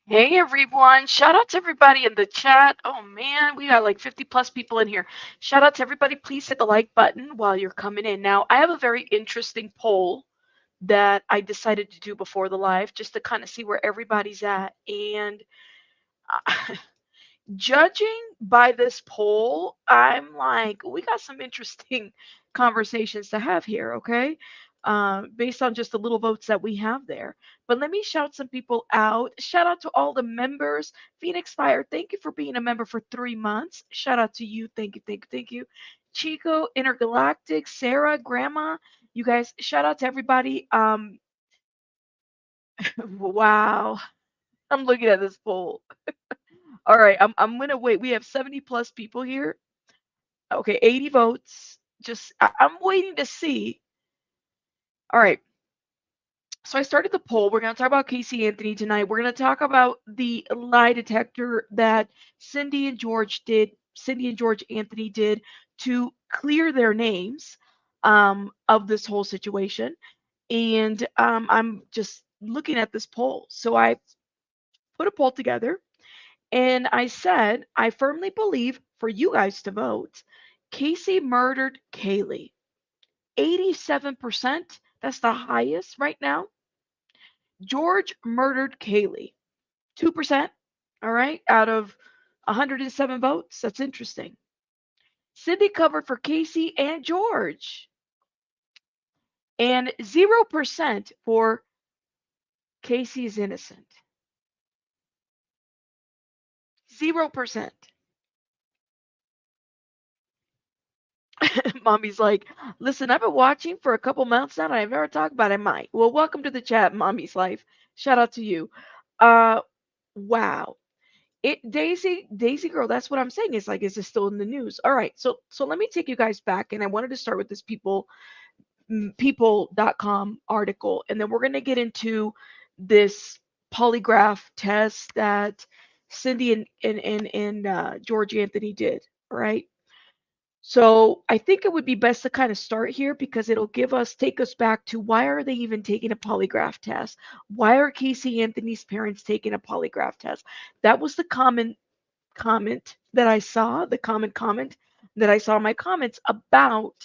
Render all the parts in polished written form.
Hey everyone, shout out to everybody in the chat. Oh man, we got like 50 plus people in here. Shout out to everybody. Please hit the like button while you're coming in. Now, I have a very interesting poll that I decided to do before the live just to kind of see where everybody's at. And judging by this poll, I'm like, we got some interesting conversations to have here, okay? Based on just the little votes that we have there. But let me shout some people out. Shout out to all the members. Phoenix Fire, thank you for being a member for 3 months. Shout out to you. Thank you, thank you, thank you. Chico, Intergalactic, Sarah, Grandma, you guys, shout out to everybody. Wow. I'm looking at this poll. All right, I'm gonna wait. We have 70 plus people here. Okay, 80 votes. Just I'm waiting to see. All right. So I started the poll. We're going to talk about Casey Anthony tonight. We're going to talk about the lie detector that Cindy and George Anthony did to clear their names of this whole situation. And I'm just looking at this poll. So I put a poll together and I said, I firmly believe for you guys to vote, Casey murdered Caylee. 87%, that's the highest right now. George murdered Caylee. 2%, all right, out of 107 votes. That's interesting. Cindy covered for Casey and George. And 0% for Casey is innocent. 0%. Mommy's like, listen, I've been watching for a couple months now and I've never talked about it. Mike. Well, welcome to the chat, Mommy's Life. Shout out to you. Uh wow. Daisy girl, that's what I'm saying. It's like, is it still in the news? All right, so let me take you guys back, and I wanted to start with this people.com article, and then we're gonna get into this polygraph test that Cindy and George Anthony did. All right. So I think it would be best to kind of start here because it'll take us back to why are they even taking a polygraph test? Why are Casey Anthony's parents taking a polygraph test? That was the comment that I saw, the common comment that I saw in my comments about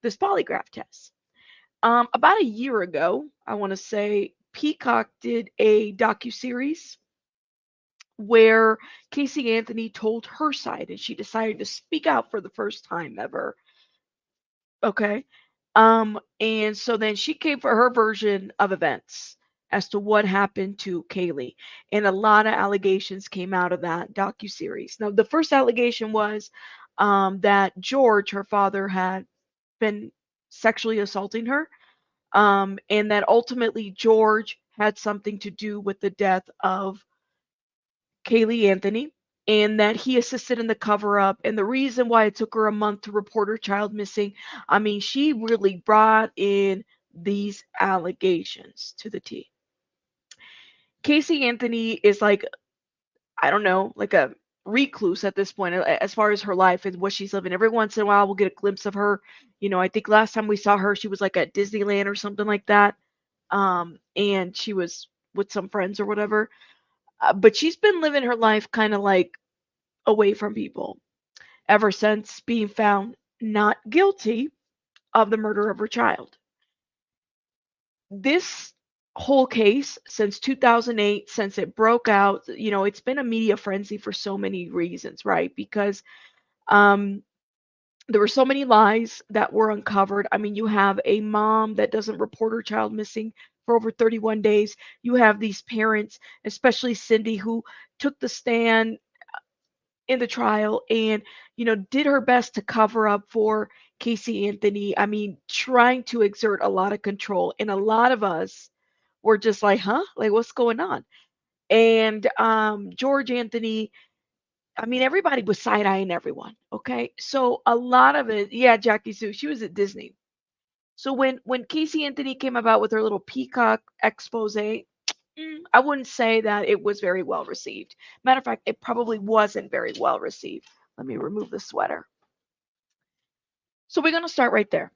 this polygraph test. About a year ago, I want to say Peacock did a docu-series where Casey Anthony told her side and she decided to speak out for the first time ever. Okay. And so then she came for her version of events as to what happened to Caylee. And a lot of allegations came out of that docu-series. Now, the first allegation was that George, her father, had been sexually assaulting her, and that ultimately George had something to do with the death of Caylee Anthony, and that he assisted in the cover up. And the reason why it took her a month to report her child missing, I mean, she really brought in these allegations to the T. Casey Anthony is like, I don't know, like a recluse at this point as far as her life and what she's living. Every once in a while, we'll get a glimpse of her. I think last time we saw her, she was like at Disneyland or something like that. And she was with some friends or whatever. But she's been living her life kind of like away from people ever since being found not guilty of the murder of her child. This whole case since 2008, since it broke out, it's been a media frenzy for so many reasons, right? Because um, there were so many lies that were uncovered. I mean, you have a mom that doesn't report her child missing for over 31 days. You have these parents, especially Cindy, who took the stand in the trial and did her best to cover up for Casey Anthony. I mean, trying to exert a lot of control, and a lot of us were just like, huh, like what's going on? And George Anthony, I mean, everybody was side-eyeing everyone. Okay, so a lot of it, yeah, Jackie Sue, she was at Disney. So when Casey Anthony came about with her little peacock expose, I wouldn't say that it was very well received. Matter of fact, it probably wasn't very well received. Let me remove the sweater. So we're going to start right there.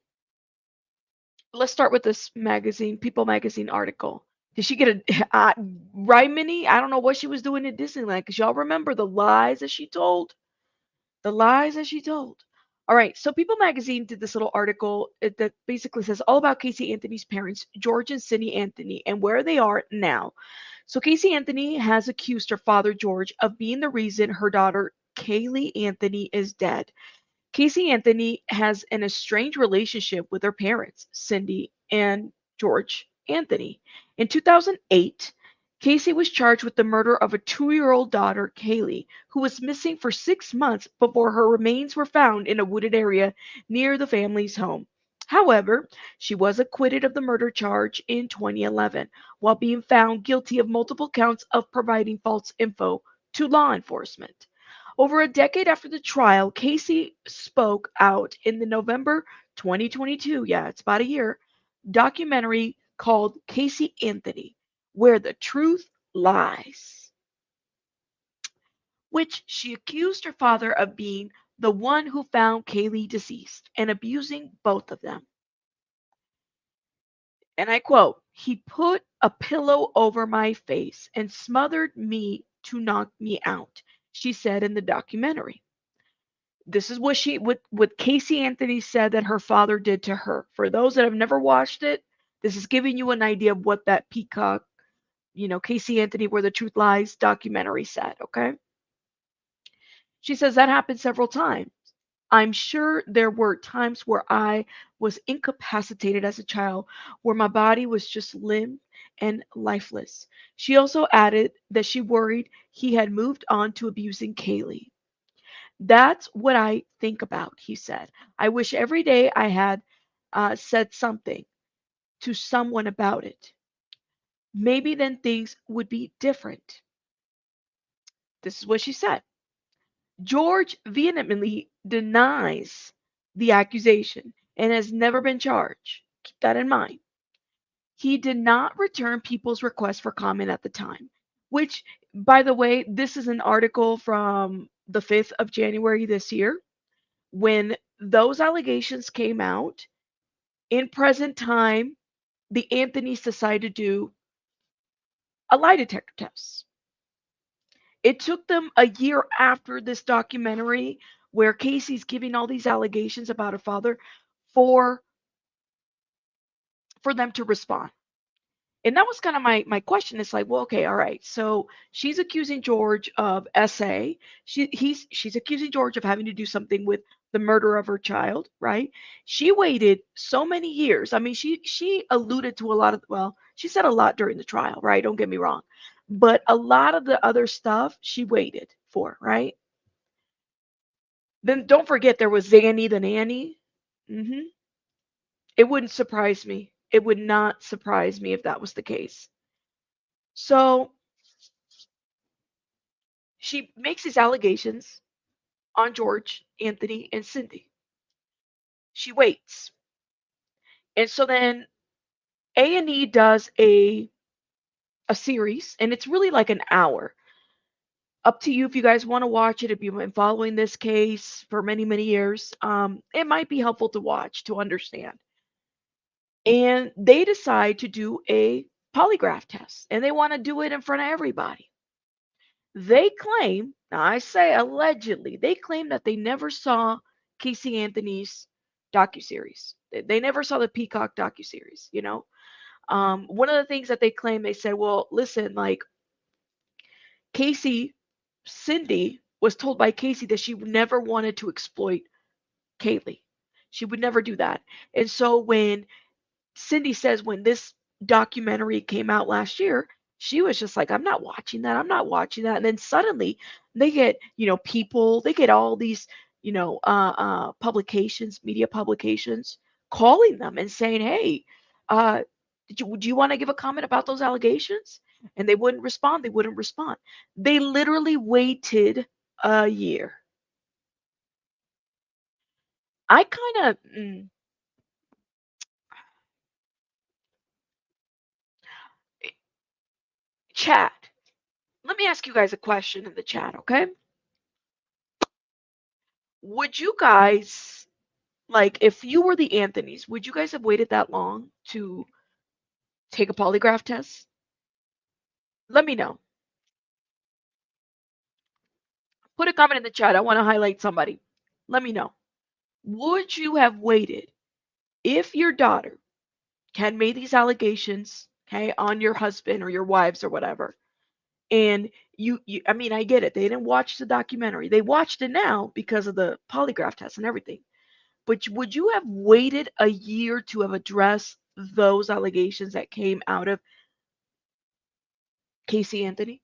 Let's start with this magazine, People magazine article. Did she get a right, Minnie? I don't know what she was doing at Disneyland because y'all remember the lies that she told. The lies that she told. All right, so People Magazine did this little article that basically says all about Casey Anthony's parents, George and Cindy Anthony, and where they are now. So Casey Anthony has accused her father, George, of being the reason her daughter, Caylee Anthony, is dead. Casey Anthony has an estranged relationship with her parents, Cindy and George Anthony. In 2008, Casey was charged with the murder of a 2-year-old daughter, Caylee, who was missing for 6 months before her remains were found in a wooded area near the family's home. However, she was acquitted of the murder charge in 2011 while being found guilty of multiple counts of providing false info to law enforcement. Over a decade after the trial, Casey spoke out in the November 2022, yeah, it's about a year, documentary called Casey Anthony, Where the Truth Lies, which she accused her father of being the one who found Caylee deceased and abusing both of them. And I quote, "He put a pillow over my face and smothered me to knock me out," she said in the documentary. This is what Casey Anthony said that her father did to her. For those that have never watched it, this is giving you an idea of what that Peacock, Casey Anthony, Where the Truth Lies documentary said, okay? She says that happened several times. I'm sure there were times where I was incapacitated as a child, where my body was just limp and lifeless. She also added that she worried he had moved on to abusing Caylee. That's what I think about, he said. I wish every day I had said something to someone about it. Maybe then things would be different. This is what she said. George vehemently denies the accusation and has never been charged. Keep that in mind. He did not return people's requests for comment at the time, which, by the way, this is an article from the 5th of January this year. When those allegations came out, in present time, the Anthonys decided to do a lie detector test. It took them a year after this documentary where Casey's giving all these allegations about her father for for them to respond. And that was kind of my question. It's like, well, okay, all right. So she's accusing George of SA. She's accusing George of having to do something with the murder of her child, right? She waited so many years. I mean, she alluded to a lot of, well, she said a lot during the trial, right? Don't get me wrong. But a lot of the other stuff she waited for, right? Then don't forget there was Zanny the nanny. hmm It wouldn't surprise me. It would not surprise me if that was the case. So she makes these allegations on George, Anthony, and Cindy. She waits. And so then A&E does a series, and it's really like an hour. Up to you if you guys want to watch it. If you've been following this case for many, many years, it might be helpful to watch to understand. And they decide to do a polygraph test, and they want to do it in front of everybody. They claim, now I say allegedly, they claim that they never saw Casey Anthony's docuseries. They never saw the Peacock docuseries. One of the things that they claim, they said, well, listen, like Casey, Cindy was told by Casey that she never wanted to exploit Caylee. She would never do that. And so when Cindy says when this documentary came out last year, she was just like, I'm not watching that. I'm not watching that. And then suddenly they get, they get all these, publications, media publications calling them and saying, hey, uh, do you want to give a comment about those allegations? And they wouldn't respond. They wouldn't respond. They literally waited a year. I kind of, chat. Let me ask you guys a question in the chat, okay? Would you guys, like, if you were the Anthonys, would you guys have waited that long to take a polygraph test? Let me know. Put a comment in the chat. I want to highlight somebody. Let me know. Would you have waited if your daughter had made these allegations, okay, on your husband or your wives or whatever, and I mean, I get it. They didn't watch the documentary. They watched it now because of the polygraph test and everything. But would you have waited a year to have addressed those allegations that came out of Casey Anthony?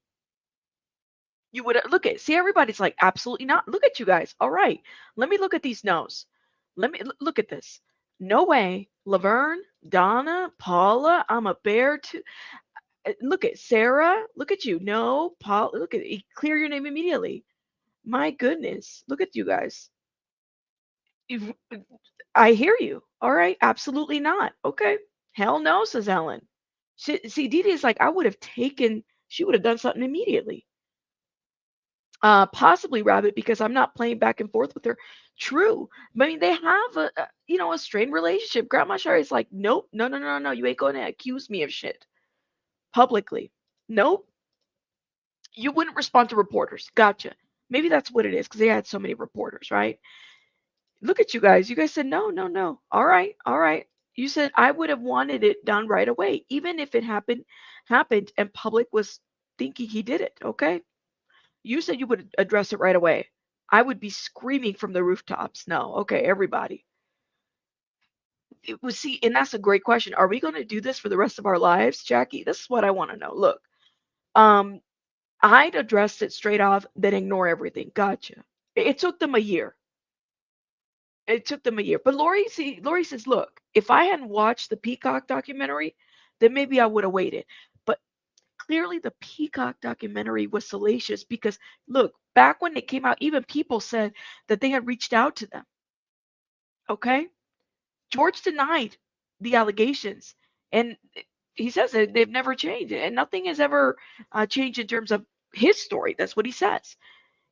You would look at see everybody's like absolutely not. Look at you guys. All right, let me look at these no's. Let me look at this. No way, Laverne, Donna, Paula. I'm a bear too. Look at Sarah. Look at you. No, Paul. Look at clear your name immediately. My goodness, look at you guys. You've, I hear you. All right, absolutely not. Okay, hell no, says Ellen. See, Dee Dee is like I would have taken. She would have done something immediately. Possibly Rabbit because I'm not playing back and forth with her. True. I mean, they have a strained relationship. Grandma Sherry's like, nope, no, no, no, no. You ain't going to accuse me of shit publicly. Nope. You wouldn't respond to reporters. Gotcha. Maybe that's what it is because they had so many reporters, right? Look at you guys. You guys said no, no, no. All right, all right. You said I would have wanted it done right away, even if it happened and public was thinking he did it. Okay. You said you would address it right away. I would be screaming from the rooftops. No, okay, everybody. It was see, and that's a great question. Are we going to do this for the rest of our lives, Jackie? This is what I want to know. Look, um, I'd addressed it straight off, then ignore everything. Gotcha. It took them a year. It took them a year. But Lori says, look, if I hadn't watched the Peacock documentary, then maybe I would have waited. But clearly the Peacock documentary was salacious because look, back when it came out, even people said that they had reached out to them. Okay? George denied the allegations. And he says that they've never changed. And nothing has ever changed in terms of his story. That's what he says.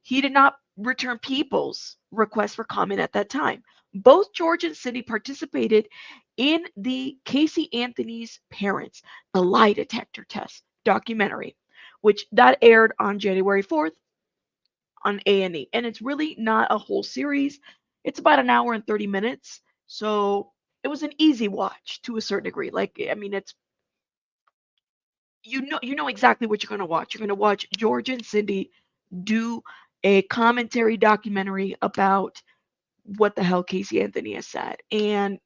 He did not return people's request for comment at that time. Both George and Cindy participated in the Casey Anthony's Parents, the Lie Detector Test documentary, which that aired on January 4th on A&E. And it's really not a whole series. It's about an hour and 30 minutes. So it was an easy watch to a certain degree. Like, I mean, it's you know exactly what you're going to watch. You're going to watch George and Cindy do a commentary documentary about what the hell Casey Anthony has said and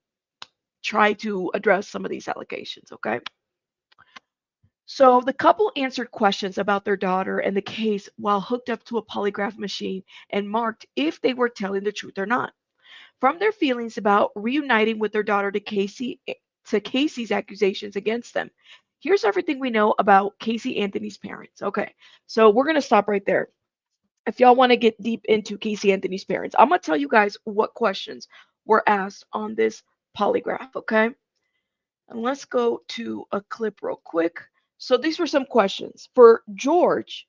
try to address some of these allegations, okay? So the couple answered questions about their daughter and the case while hooked up to a polygraph machine and marked if they were telling the truth or not. From their feelings about reuniting with their daughter to Casey's accusations against them. Here's everything we know about Casey Anthony's parents. Okay, so we're gonna stop right there. If y'all want to get deep into Casey Anthony's parents, I'm gonna tell you guys what questions were asked on this polygraph. Okay, and let's go to a clip real quick. So these were some questions for George.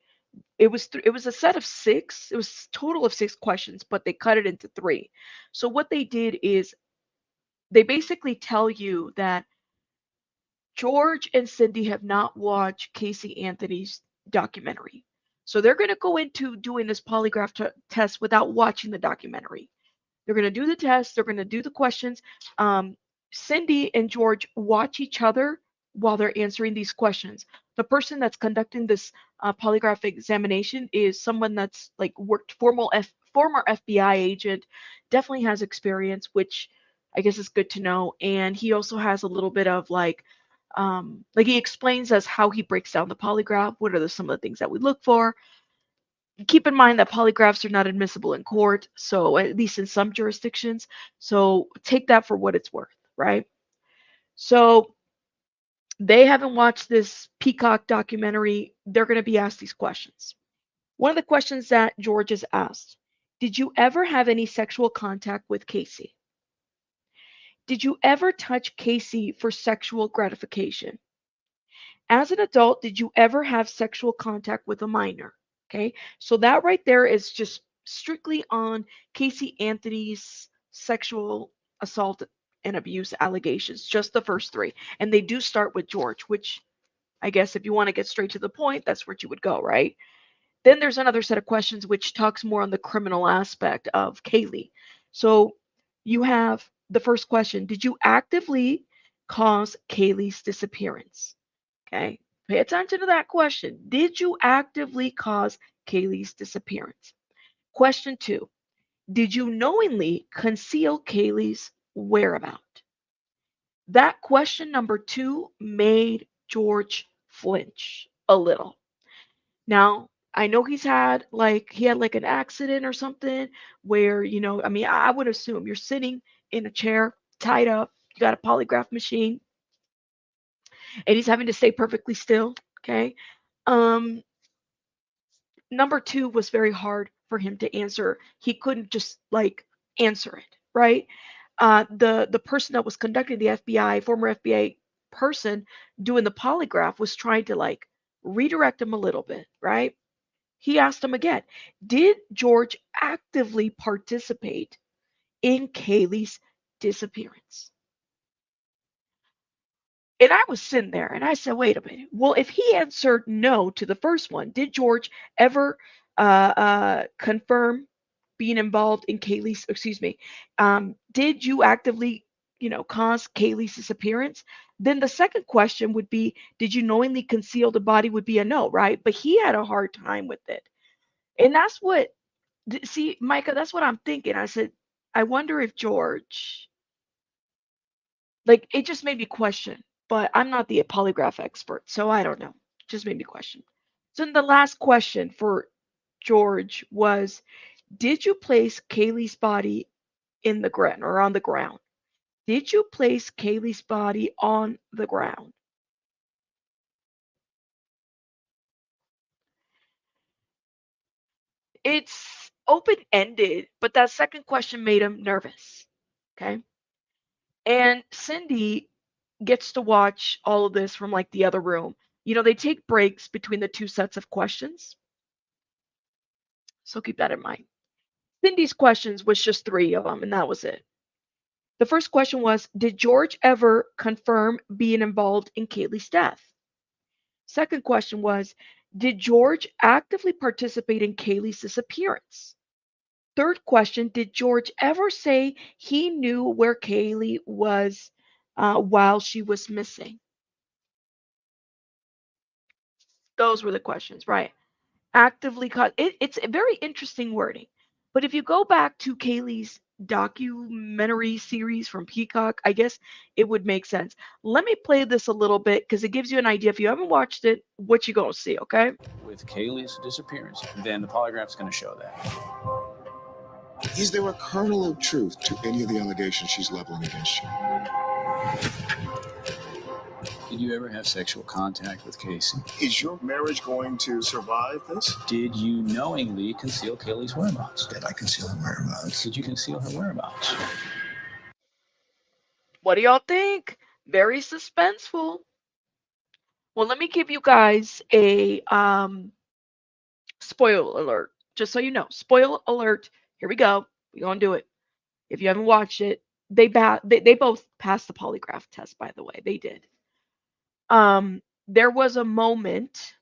It was a set of six. It was a total of six questions, but they cut it into three. So what they did is they basically tell you that George and Cindy have not watched Casey Anthony's documentary. So they're going to go into doing this polygraph test without watching the documentary. They're going to do the test, they're going to do the questions. Um, Cindy and George watch each other while they're answering these questions. The person that's conducting this polygraph examination is someone that's like worked former FBI agent, definitely has experience, which I guess is good to know. And he also has a little bit of like he explains us how he breaks down the polygraph. What are some of the things that we look for? Keep in mind that polygraphs are not admissible in court, so at least in some jurisdictions. So take that for what it's worth, right? So they haven't watched this Peacock documentary. They're going to be asked these questions. One of the questions that George is asked: did you ever have any sexual contact with Casey? Did you ever touch Casey for sexual gratification? As an adult, did you ever have sexual contact with a minor? Okay, so that right there is just strictly on Casey Anthony's sexual assault and abuse allegations, just the first three. And they do start with George, which I guess if you want to get straight to the point, that's where you would go, right? Then there's another set of questions which talks more on the criminal aspect of Caylee. So you have the first question: did you actively cause Caylee's disappearance? Okay. Pay attention to that question. Did you actively cause Caylee's disappearance? Question two: did you knowingly conceal Caylee's whereabouts? That question number two made George flinch a little. Now, I know he had like an accident or something where, I mean, I would assume you're sitting in a chair, tied up, you got a polygraph machine, and he's having to stay perfectly still. Okay. Um, Number two was very hard for him to answer. He couldn't just like answer it, right? The person that was conducting the FBI, former FBI person doing the polygraph, was trying to like redirect him a little bit, right? He asked him again, did George actively participate in Caylee's disappearance? And I was sitting there and I said, wait a minute. Well, if he answered no to the first one, did George ever confirm being involved in Caylee's, excuse me, did you actively, cause Caylee's disappearance? Then the second question would be, did you knowingly conceal the body? Would be a no, right? But he had a hard time with it. And that's what, see, Micah, that's what I'm thinking. I said, I wonder if George, like, it just made me question, but I'm not the polygraph expert, so I don't know. Just made me question. So then the last question for George was, did you place Caylee's body in the ground or on the ground? Did you place Caylee's body on the ground? It's open-ended, but that second question made him nervous. Okay. And Cindy gets to watch all of this from like the other room. They take breaks between the two sets of questions. So keep that in mind. Cindy's questions was just three of them, and that was it. The first question was, did George ever confirm being involved in Caylee's death? Second question was, did George actively participate in Caylee's disappearance? Third question, did George ever say he knew where Caylee was while she was missing? Those were the questions, right? Actively cause it's a very interesting wording. But if you go back to Caylee's documentary series from Peacock, I guess it would make sense. Let me play this a little bit because it gives you an idea. If you haven't watched it, what you gonna see, okay? With Caylee's disappearance, then the polygraph's going to show that. Is there a kernel of truth to any of the allegations she's leveling against you? Did you ever have sexual contact with Casey? Is your marriage going to survive this? Did you knowingly conceal Caylee's whereabouts? Did I conceal her whereabouts? Did you conceal her whereabouts? What do y'all think? Very suspenseful. Well, let me give you guys a spoiler alert. Just so you know, spoiler alert. Here we go. We're gonna do it. If you haven't watched it, they both passed the polygraph test, by the way. They did. There was a moment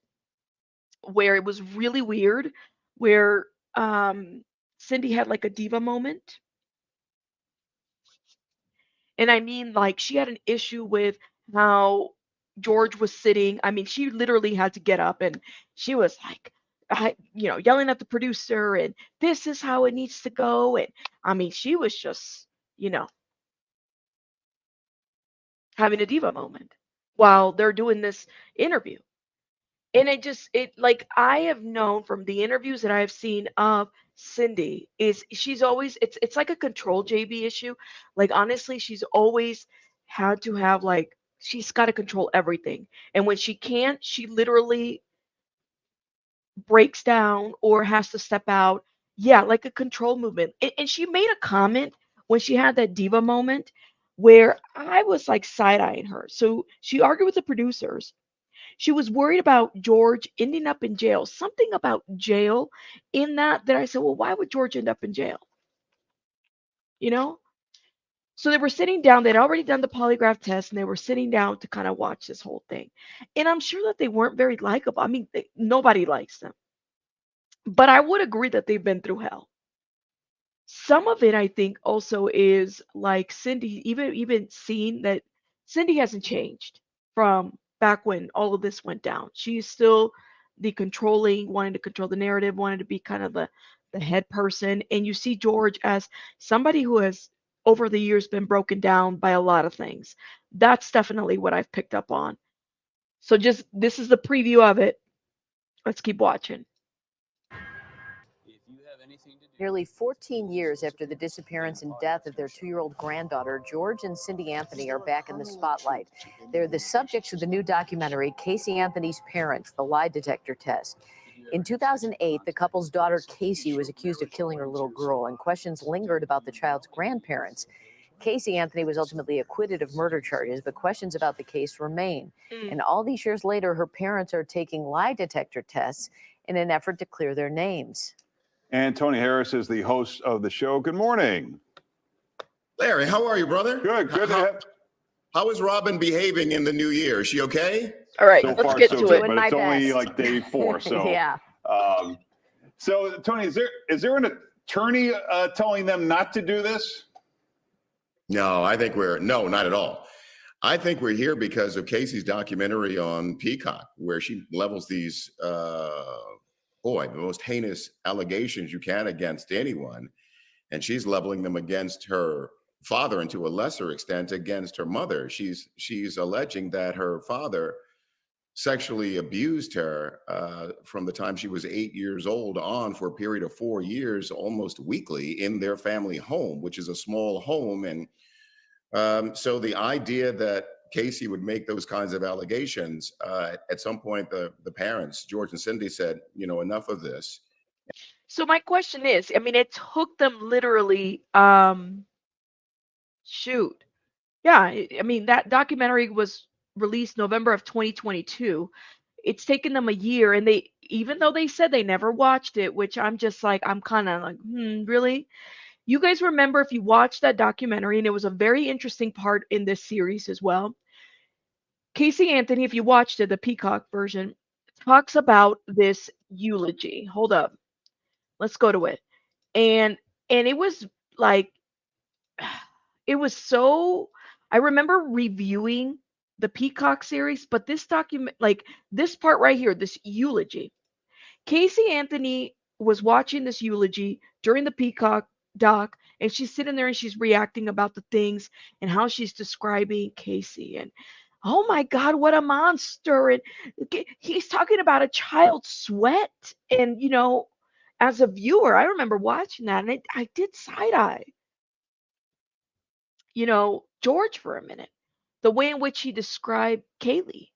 where it was really weird, where Cindy had like a diva moment. And I mean, like, she had an issue with how George was sitting. I mean, she literally had to get up and she was like, yelling at the producer, and this is how it needs to go. And I mean, she was just, having a diva moment while they're doing this interview. And like, I have known from the interviews that I have seen of Cindy, is she's always, it's like a control JB issue. Like, honestly, she's always had to have, like, she's got to control everything. And when she can't, she literally breaks down or has to step out. Yeah, like a control movement. And she made a comment when she had that diva moment where I was like side-eyeing her. So she argued with the producers. She was worried about George ending up in jail. Something about jail in that I said, well, why would George end up in jail? You know? So they were sitting down, they'd already done the polygraph test, and they were sitting down to kind of watch this whole thing. And I'm sure that they weren't very likable. I mean, nobody likes them. But I would agree that they've been through hell. Some of it, I think, also is like Cindy, even seeing that Cindy hasn't changed from back when all of this went down. She's still the controlling, wanting to control the narrative, wanting to be kind of the head person. And you see George as somebody who has over the years been broken down by a lot of things. That's definitely what I've picked up on. So just this is the preview of it. Let's keep watching. If you have anything to do Nearly 14 years after the disappearance and death of their 2-year-old granddaughter, George and Cindy Anthony are back in the spotlight. They're the subjects of the new documentary, Casey Anthony's Parents, The Lie Detector Test. In 2008, the couple's daughter, Casey, was accused of killing her little girl, and questions lingered about the child's grandparents. Casey Anthony was ultimately acquitted of murder charges, but questions about the case remain. And all these years later, her parents are taking lie detector tests in an effort to clear their names. And Tony Harris is the host of the show. Good morning. Larry, how are you, brother? Good. Good to have. How is Robin behaving in the new year? Is she okay? All right, So let's far, get so to good, it. but Doing it's my only best. like day 4. So, Yeah. So Tony, is there an attorney telling them not to do this? No, no, not at all. I think we're here because of Casey's documentary on Peacock, where she levels these, the most heinous allegations you can against anyone. And she's leveling them against her father and to a lesser extent against her mother. She's alleging that her father sexually abused her from the time she was 8 years old on for a period of 4 years, almost weekly in their family home, which is a small home. And so the idea that Casey would make those kinds of allegations, at some point, the parents, George and Cindy, said, enough of this. So my question is, I mean, it took them literally, shoot. Yeah, I mean, that documentary was released November of 2022. It's taken them a year, and they, even though they said they never watched it, which I'm just like, I'm kind of like, really? You guys remember if you watched that documentary, and it was a very interesting part in this series as well. Casey Anthony, if you watched it, the Peacock version, talks about this eulogy. Hold up. Let's go to it. And it was like it was so I remember reviewing the Peacock series, but this document like this part right here, this eulogy. Casey Anthony was watching this eulogy during the Peacock doc, and she's sitting there and she's reacting about the things and how she's describing Casey. And oh my God, what a monster. And he's talking about a child's sweat. And, as a viewer, I remember watching that and I did side eye, George for a minute. The way in which he described Caylee.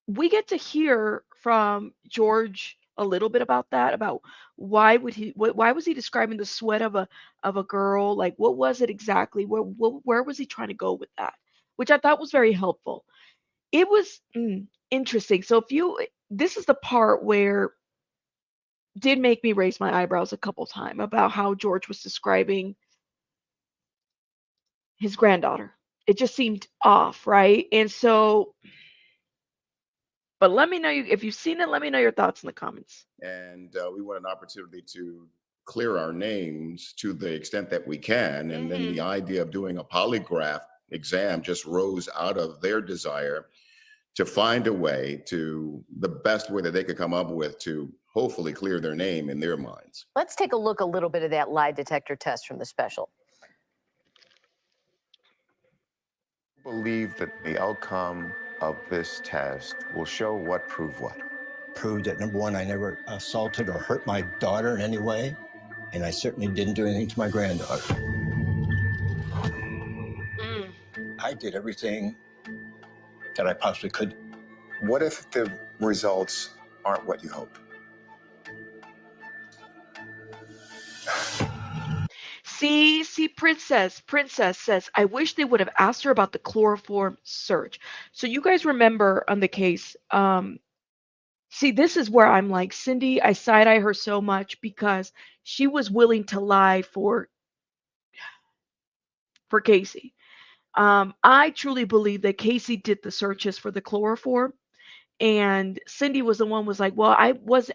We get to hear from George a little bit about that, about why was he describing the sweat of a girl? Like what was it exactly? Where was he trying to go with that? Which I thought was very helpful. It was interesting. So this is the part where did make me raise my eyebrows a couple times about how George was describing his granddaughter. It just seemed off, right? And so, but let me know if you've seen it. Let me know your thoughts in the comments. And we want an opportunity to clear our names to the extent that we can. And then the idea of doing a polygraph exam just rose out of their desire to find a way to the best way that they could come up with to hopefully clear their name in their minds. Let's take a look a little bit of that lie detector test from the special. I believe that the outcome of this test will show what proved what. Proved that, number one, I never assaulted or hurt my daughter in any way, and I certainly didn't do anything to my granddaughter. I did everything that I possibly could. What if the results aren't what you hope? See, Princess says, I wish they would have asked her about the chloroform search. So you guys remember on the case, see, this is where I'm like, Cindy, I side-eye her so much because she was willing to lie for for Casey. I truly believe that Casey did the searches for the chloroform, and Cindy was the one was like, well, I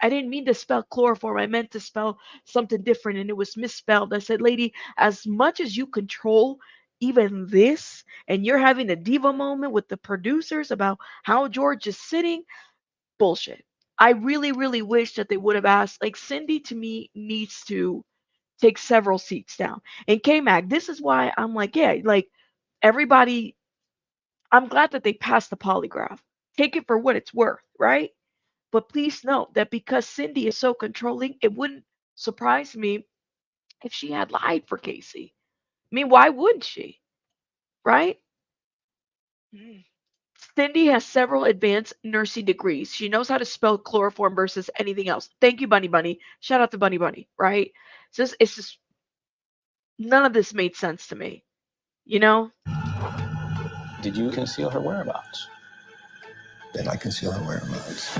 didn't mean to spell chloroform, I meant to spell something different, and it was misspelled. I said, lady, as much as you control even this, and you're having a diva moment with the producers about how George is sitting, bullshit. I really, really wish that they would have asked. Like, Cindy to me needs to take several seats down. And K-Mac, this is why I'm like, yeah, like everybody, I'm glad that they passed the polygraph. Take it for what it's worth, right? But please note that because Cindy is so controlling, it wouldn't surprise me if she had lied for Casey. I mean, why wouldn't she? Right? Mm. Cindy has several advanced nursing degrees. She knows how to spell chloroform versus anything else. Thank you, Bunny Bunny. Shout out to Bunny Bunny, right? It's just none of this made sense to me. You know? Did you conceal her whereabouts? Did I conceal her whereabouts?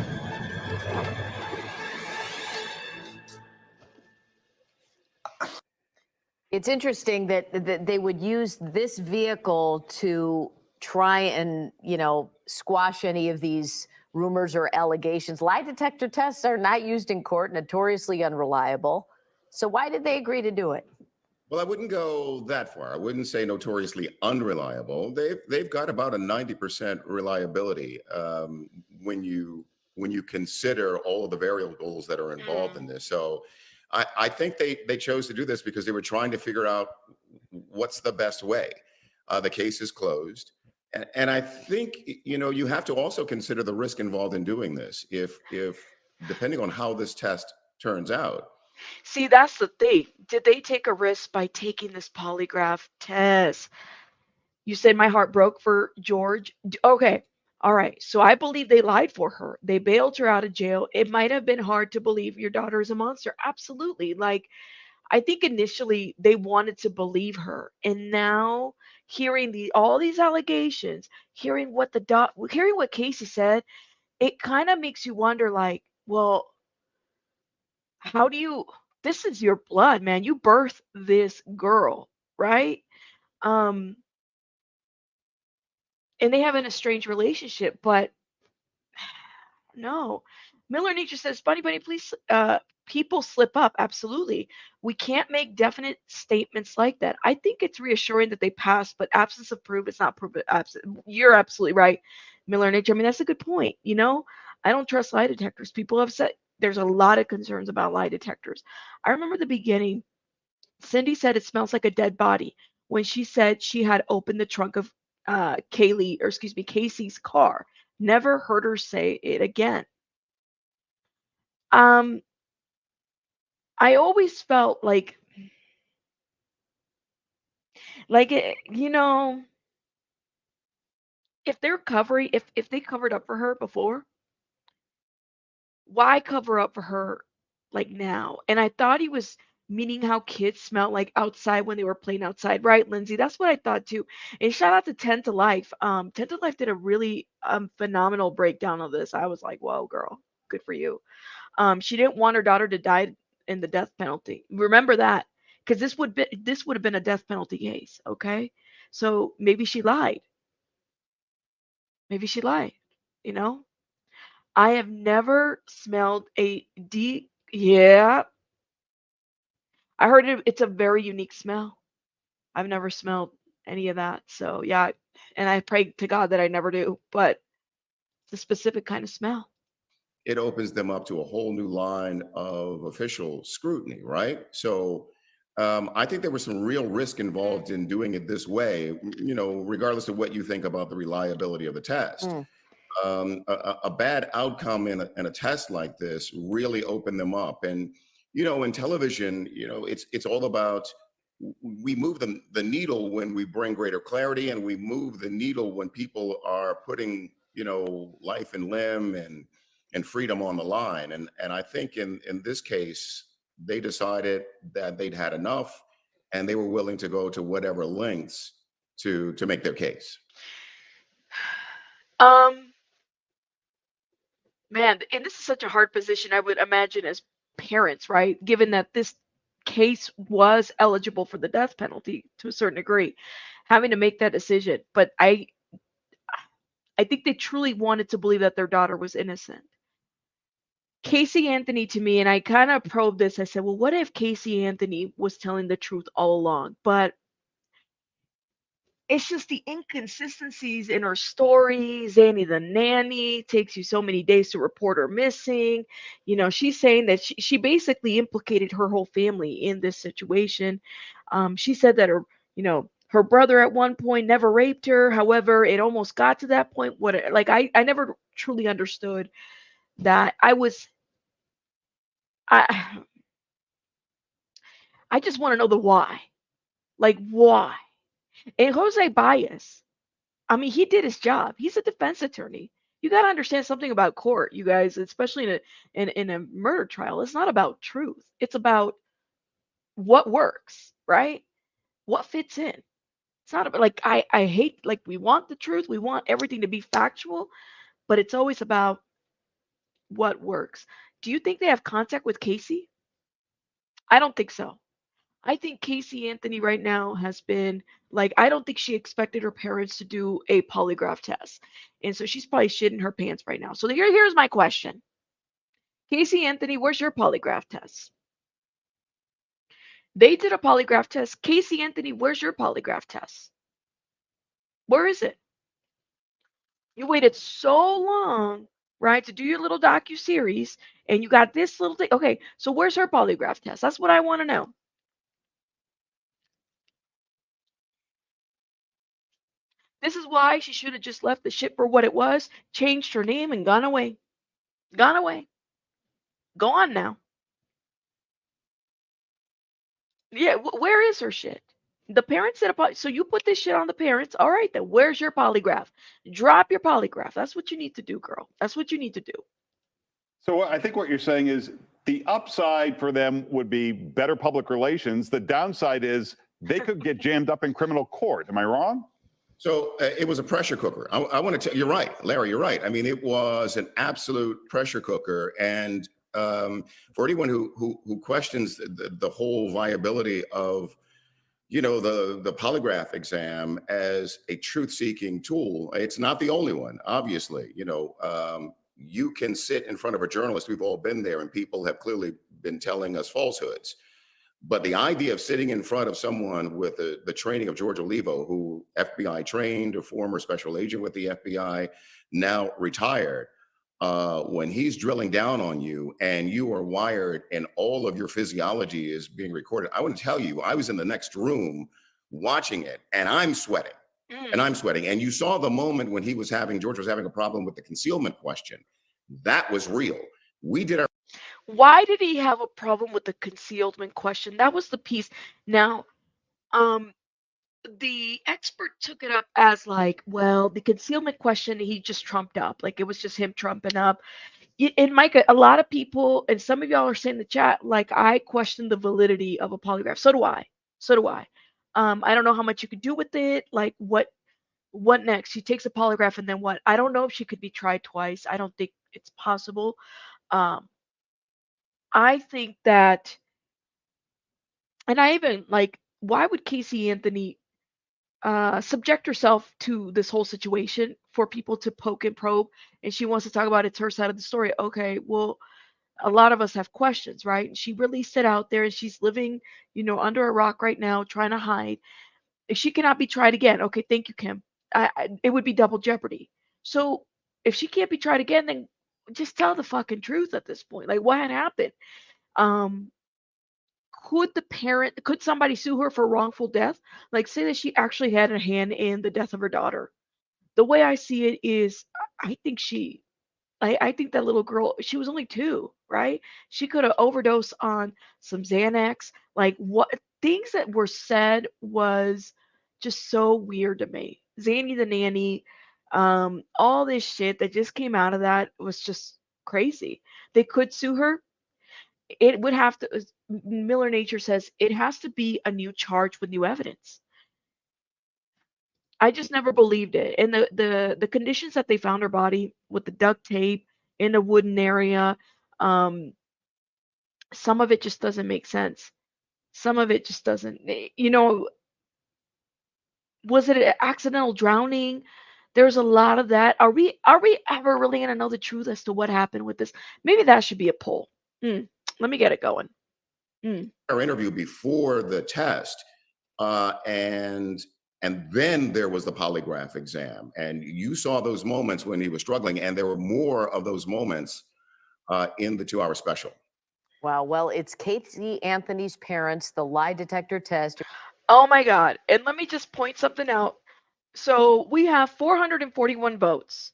It's interesting that they would use this vehicle to try and, squash any of these rumors or allegations. Lie detector tests are not used in court, notoriously unreliable. So why did they agree to do it? Well, I wouldn't go that far. I wouldn't say notoriously unreliable. They've got about a 90% reliability when you consider all of the variables that are involved in this. So I think they chose to do this because they were trying to figure out what's the best way. The case is closed. And I think, you have to also consider the risk involved in doing this. If depending on how this test turns out. See, that's the thing. Did they take a risk by taking this polygraph test? You said my heart broke for George. Okay. All right. So I believe they lied for her. They bailed her out of jail. It might have been hard to believe your daughter is a monster. Absolutely. Like, I think initially they wanted to believe her. And now hearing all these allegations, hearing what Casey said, it kind of makes you wonder like, well, how do you this is your blood, man. You birthed this girl, right? Um and they have an estranged relationship, but no. Miller Nature says, Bunny Bunny, please, people slip up. Absolutely. We can't make definite statements like that. I think it's reassuring that they passed, but absence of proof is not proof. You're absolutely right, Miller Nature. I mean, that's a good point. I don't trust lie detectors. People have said there's a lot of concerns about lie detectors. I remember the beginning. Cindy said it smells like a dead body when she said she had opened the trunk of Kaylee, or excuse me, Casey's car. Never heard her say it again. Um, I always felt like if they're covering, if they covered up for her before, why cover up for her like now? And I thought he was meaning how kids smell like outside when they were playing outside, right, Lindsay? That's what I thought too. And shout out to 10 to Life. 10 to Life did a really phenomenal breakdown of this. I was like, whoa, girl, good for you. She didn't want her daughter to die in the death penalty. Remember that, because this would have been a death penalty case. Okay, so maybe she lied. Maybe she lied. You know, I have never smelled a deep. Yeah, I heard it's a very unique smell. I've never smelled any of that. So yeah, and I pray to God that I never do. But it's a specific kind of smell. It opens them up to a whole new line of official scrutiny, right? So I think there was some real risk involved in doing it this way, regardless of what you think about the reliability of the test. Mm. A bad outcome in a test like this really opened them up. And, in television, it's all about we move the needle when we bring greater clarity, and we move the needle when people are putting, life and limb and freedom on the line. And I think in this case, they decided that they'd had enough, and they were willing to go to whatever lengths to make their case. Um, Man, and this is such a hard position, I would imagine, as parents, right? Given that this case was eligible for the death penalty to a certain degree, having to make that decision. But I think they truly wanted to believe that their daughter was innocent. Casey Anthony to me, and I kind of probed this. I said, well, what if Casey Anthony was telling the truth all along? But it's just the inconsistencies in her story. Zanny the nanny takes you so many days to report her missing. She's saying that she basically implicated her whole family in this situation. She said that her brother at one point never raped her. However, it almost got to that point. I never truly understood that. I I just want to know the why. Like why? And Jose Baez, I mean, he did his job. He's a defense attorney. You got to understand something about court, you guys, especially in a murder trial. It's not about truth. It's about what works, right? What fits in. It's not about I hate we want the truth. We want everything to be factual, but it's always about what works. Do you think they have contact with Casey? I don't think so. I think Casey Anthony right now has been I don't think she expected her parents to do a polygraph test. And so she's probably shitting her pants right now. So here's my question. Casey Anthony, where's your polygraph test? They did a polygraph test. Casey Anthony, where's your polygraph test? Where is it? You waited so long, right, to do your little docu-series, and you got this little thing. Okay, so where's her polygraph test? That's what I want to know. This is why she should have just left the ship for what it was, changed her name, and gone away. Gone away. Go on now. Yeah, where is her shit? The parents did so you put this shit on the parents. All right, then where's your polygraph? Drop your polygraph. That's what you need to do, girl. That's what you need to do. So I think what you're saying is the upside for them would be better public relations. The downside is they could get jammed up in criminal court. Am I wrong? So it was a pressure cooker. I want to tell you're right, Larry. You're right. I mean, it was an absolute pressure cooker. And for anyone who questions the whole viability of the polygraph exam as a truth-seeking tool, it's not the only one. Obviously, you can sit in front of a journalist. We've all been there, and people have clearly been telling us falsehoods. But the idea of sitting in front of someone with the training of George Olivo, who FBI trained, a former special agent with the FBI, now retired, when he's drilling down on you and you are wired and all of your physiology is being recorded. I want to tell you, I was in the next room watching it and I'm sweating. And you saw the moment when George was having a problem with the concealment question. That was real. We did our Why did he have a problem with the concealment question? That was the piece. Now, the expert took it up as the concealment question he just trumped up. It was just him trumping up. And Micah, a lot of people, and some of y'all are saying in the chat, I question the validity of a polygraph. So do I. I don't know how much you could do with it. What next? She takes a polygraph and then what? I don't know if she could be tried twice. I don't think it's possible. I think that, and I even why would Casey Anthony subject herself to this whole situation for people to poke and probe? And she wants to talk about it's her side of the story. Okay, well, a lot of us have questions, right? And she released it out there, and she's living, under a rock right now, trying to hide. If she cannot be tried again, okay, thank you, Kim. It would be double jeopardy. So if she can't be tried again, then just tell the fucking truth at this point. What had happened? Um, could somebody sue her for wrongful death? Say that she actually had a hand in the death of her daughter. The way I see it is, I think I think that little girl, she was only 2, right? She could have overdosed on some Xanax. What things that were said was just so weird to me. Zanny the nanny, all this shit that just came out of that was just crazy. They could sue her. It would have to, Miller Nature says it has to be a new charge with new evidence. I just never believed it. And the conditions that they found her body with the duct tape in a wooden area, some of it just doesn't make sense. Some of it just doesn't, you know, was it an accidental drowning? There's a lot of that. Are we ever really gonna know the truth as to what happened with this? Maybe that should be a poll. Let me get it going. Our interview before the test, and then there was the polygraph exam, and you saw those moments when he was struggling, and there were more of those moments in the 2-hour special. Wow. Well, it's Caylee Anthony's parents, the lie detector test. Oh my God. And let me just point something out. So we have 441 votes.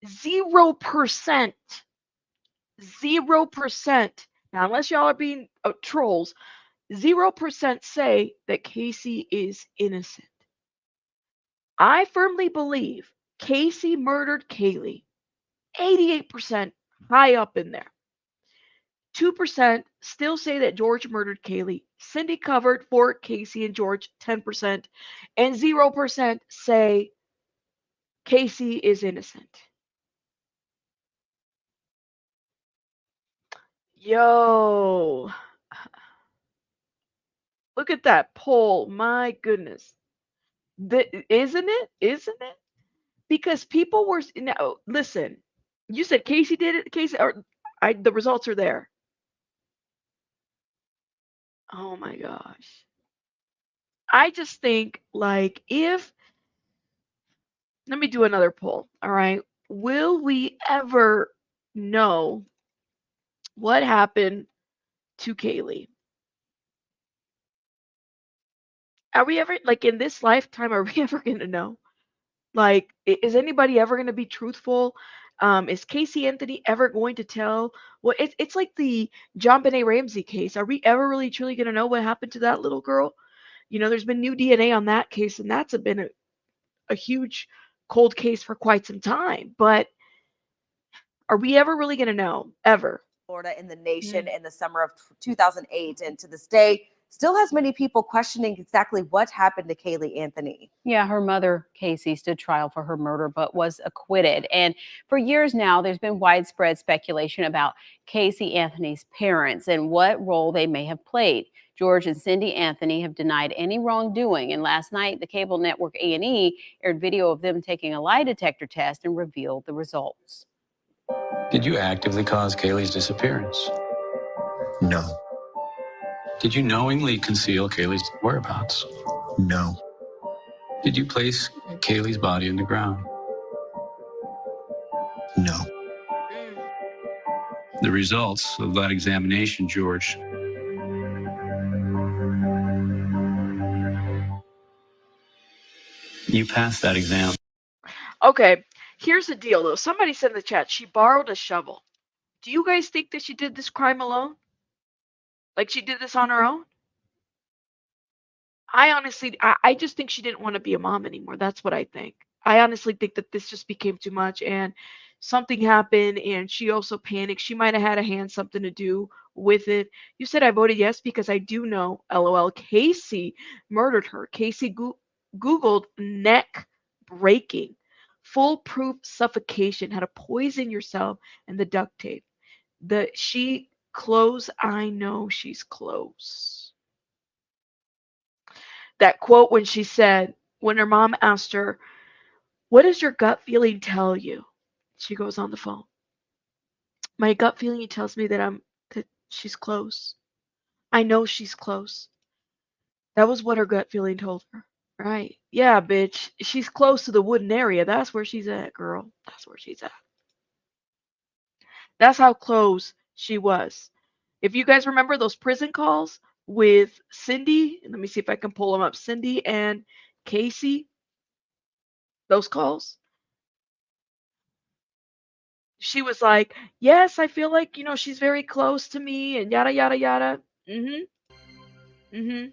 0%. 0%. Now, unless y'all are being trolls, 0% say that Casey is innocent. I firmly believe Casey murdered Caylee. 88% high up in there. 2% still say that George murdered Caylee. Cindy covered for Casey and George, 10%. And 0% say Casey is innocent. Yo. Look at that poll. My goodness. Isn't it? Isn't it? Because people were now listen. You said Casey did it. Casey, or the results are there. Oh my gosh. I just think like if let me do another poll. All right. Will we ever know what happened to Caylee? Are we ever like in this lifetime? Are we ever going to know? Like, is anybody ever going to be truthful? Is Casey Anthony ever going to tell? Well, it's like the John Benet Ramsey case. Are we ever really truly going to know what happened to that little girl? You know, there's been new DNA on that case, and that's been a huge cold case for quite some time. But are we ever really going to know? Ever? Florida in the nation in the summer of 2008, and to this day still has many people questioning exactly what happened to Caylee Anthony. Yeah, her mother, Casey, stood trial for her murder but was acquitted. And for years now, there's been widespread speculation about Casey Anthony's parents and what role they may have played. George and Cindy Anthony have denied any wrongdoing, and last night the cable network A&E aired video of them taking a lie detector test and revealed the results. Did you actively cause Caylee's disappearance? No, Did you knowingly conceal Caylee's whereabouts? no, Did you place Caylee's body in the ground? no. The results of that examination, George, you passed that exam. Okay, here's the deal though. Somebody said in the chat she borrowed a shovel. Do you guys think that she did this crime alone? Like she did this on her own? I just think she didn't want to be a mom anymore. That's what I think. I honestly think that this just became too much and something happened and she also panicked. She might have had a hand something to do with it. You said I voted yes because I do know, LOL, Casey murdered her. Casey Googled neck breaking, foolproof suffocation, how to poison yourself, and the duct tape. She close, I know she's close. That quote when she said, when her mom asked her, what does your gut feeling tell you? She goes on the phone. My gut feeling tells me that she's close. I know she's close. That was what her gut feeling told her. Right. Yeah, bitch. She's close to the wooden area. That's where she's at, girl. That's where she's at. That's how close she was. If you guys remember those prison calls with Cindy, let me see if I can pull them up. Cindy and Casey, those calls. She was like, "Yes, I feel like, she's very close to me and yada yada yada." Mhm. Mhm.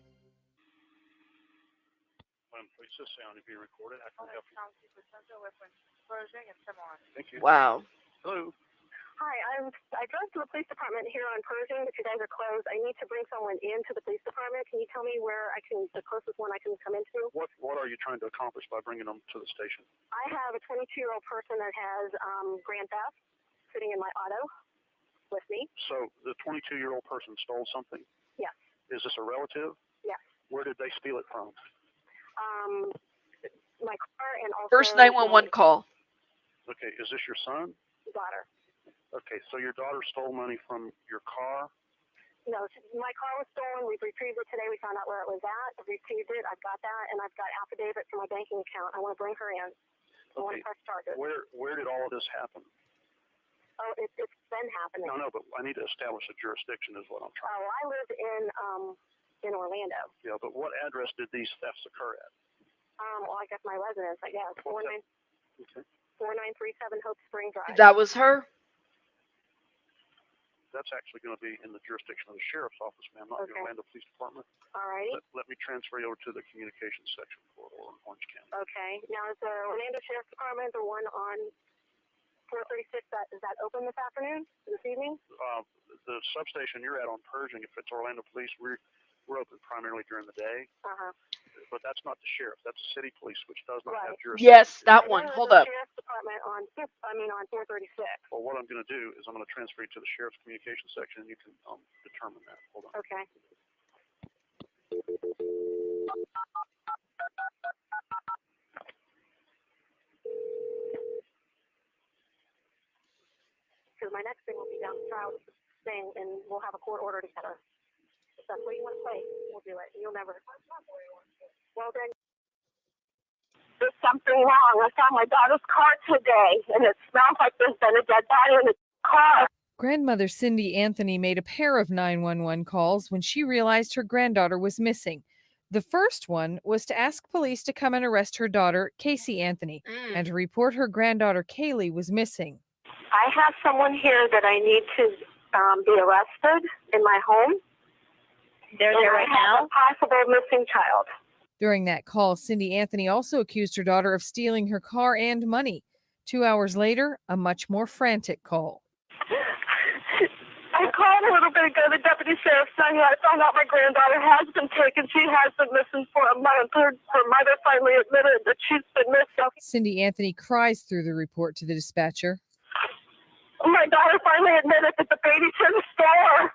Wow. Hello. Hi, I drove to the police department here on Pershing, but you guys are closed. I need to bring someone into the police department. Can you tell me where the closest one I can come into? What are you trying to accomplish by bringing them to the station? I have a 22-year-old person that has grand theft sitting in my auto with me. So the 22-year-old person stole something? Yes. Is this a relative? Yes. Where did they steal it from? My car and also First 911 call. Okay, is this your son? daughter. Okay, so your daughter stole money from your car? No, my car was stolen. We retrieved it today. We found out where it was at. I retrieved it. I've got that, and I've got affidavit for my banking account. I want to bring her in. I want to press charges. Where did all of this happen? Oh, it's been happening. No, but I need to establish a jurisdiction is what I'm trying. Oh, I live in Orlando. Yeah, but what address did these thefts occur at? Well, I guess my residence, I guess. 4937 Hope Spring Drive. That was her. That's actually going to be in the jurisdiction of the sheriff's office, ma'am, not the Orlando Police Department. All right. Let me transfer you over to the communications section for Orange County. Okay. Now, is the Orlando Sheriff's Department the one on 436 is that open this afternoon, this evening? The substation you're at on Pershing, if it's Orlando Police, we're open primarily during the day. But that's not the sheriff. That's the city police, which does not have jurisdiction. Yes, that one. Hold up. Sheriff's Department on 436. Well, what I'm going to do is I'm going to transfer you to the sheriff's communications section, and you can determine that. Hold on. Okay. Because my next thing will be down the trial thing, and we'll have a court order together. If that's what you want to play, we'll do it. You'll never. Well, then. There's something wrong. I found my daughter's car today, and it smells like there's been a dead body in the car. Grandmother Cindy Anthony made a pair of 911 calls when she realized her granddaughter was missing. The first one was to ask police to come and arrest her daughter, Caylee Anthony, and to report her granddaughter Caylee was missing. I have someone here that I need to be arrested in my home. They're there right now? A possible missing child. During that call, Cindy Anthony also accused her daughter of stealing her car and money. 2 hours later, a much more frantic call. I called a little bit ago, the deputy sheriff saying I found out my granddaughter has been taken. She has been missing for a month. Her mother finally admitted that she's been missing. Cindy Anthony cries through the report to the dispatcher. My daughter finally admitted that the baby's in the store.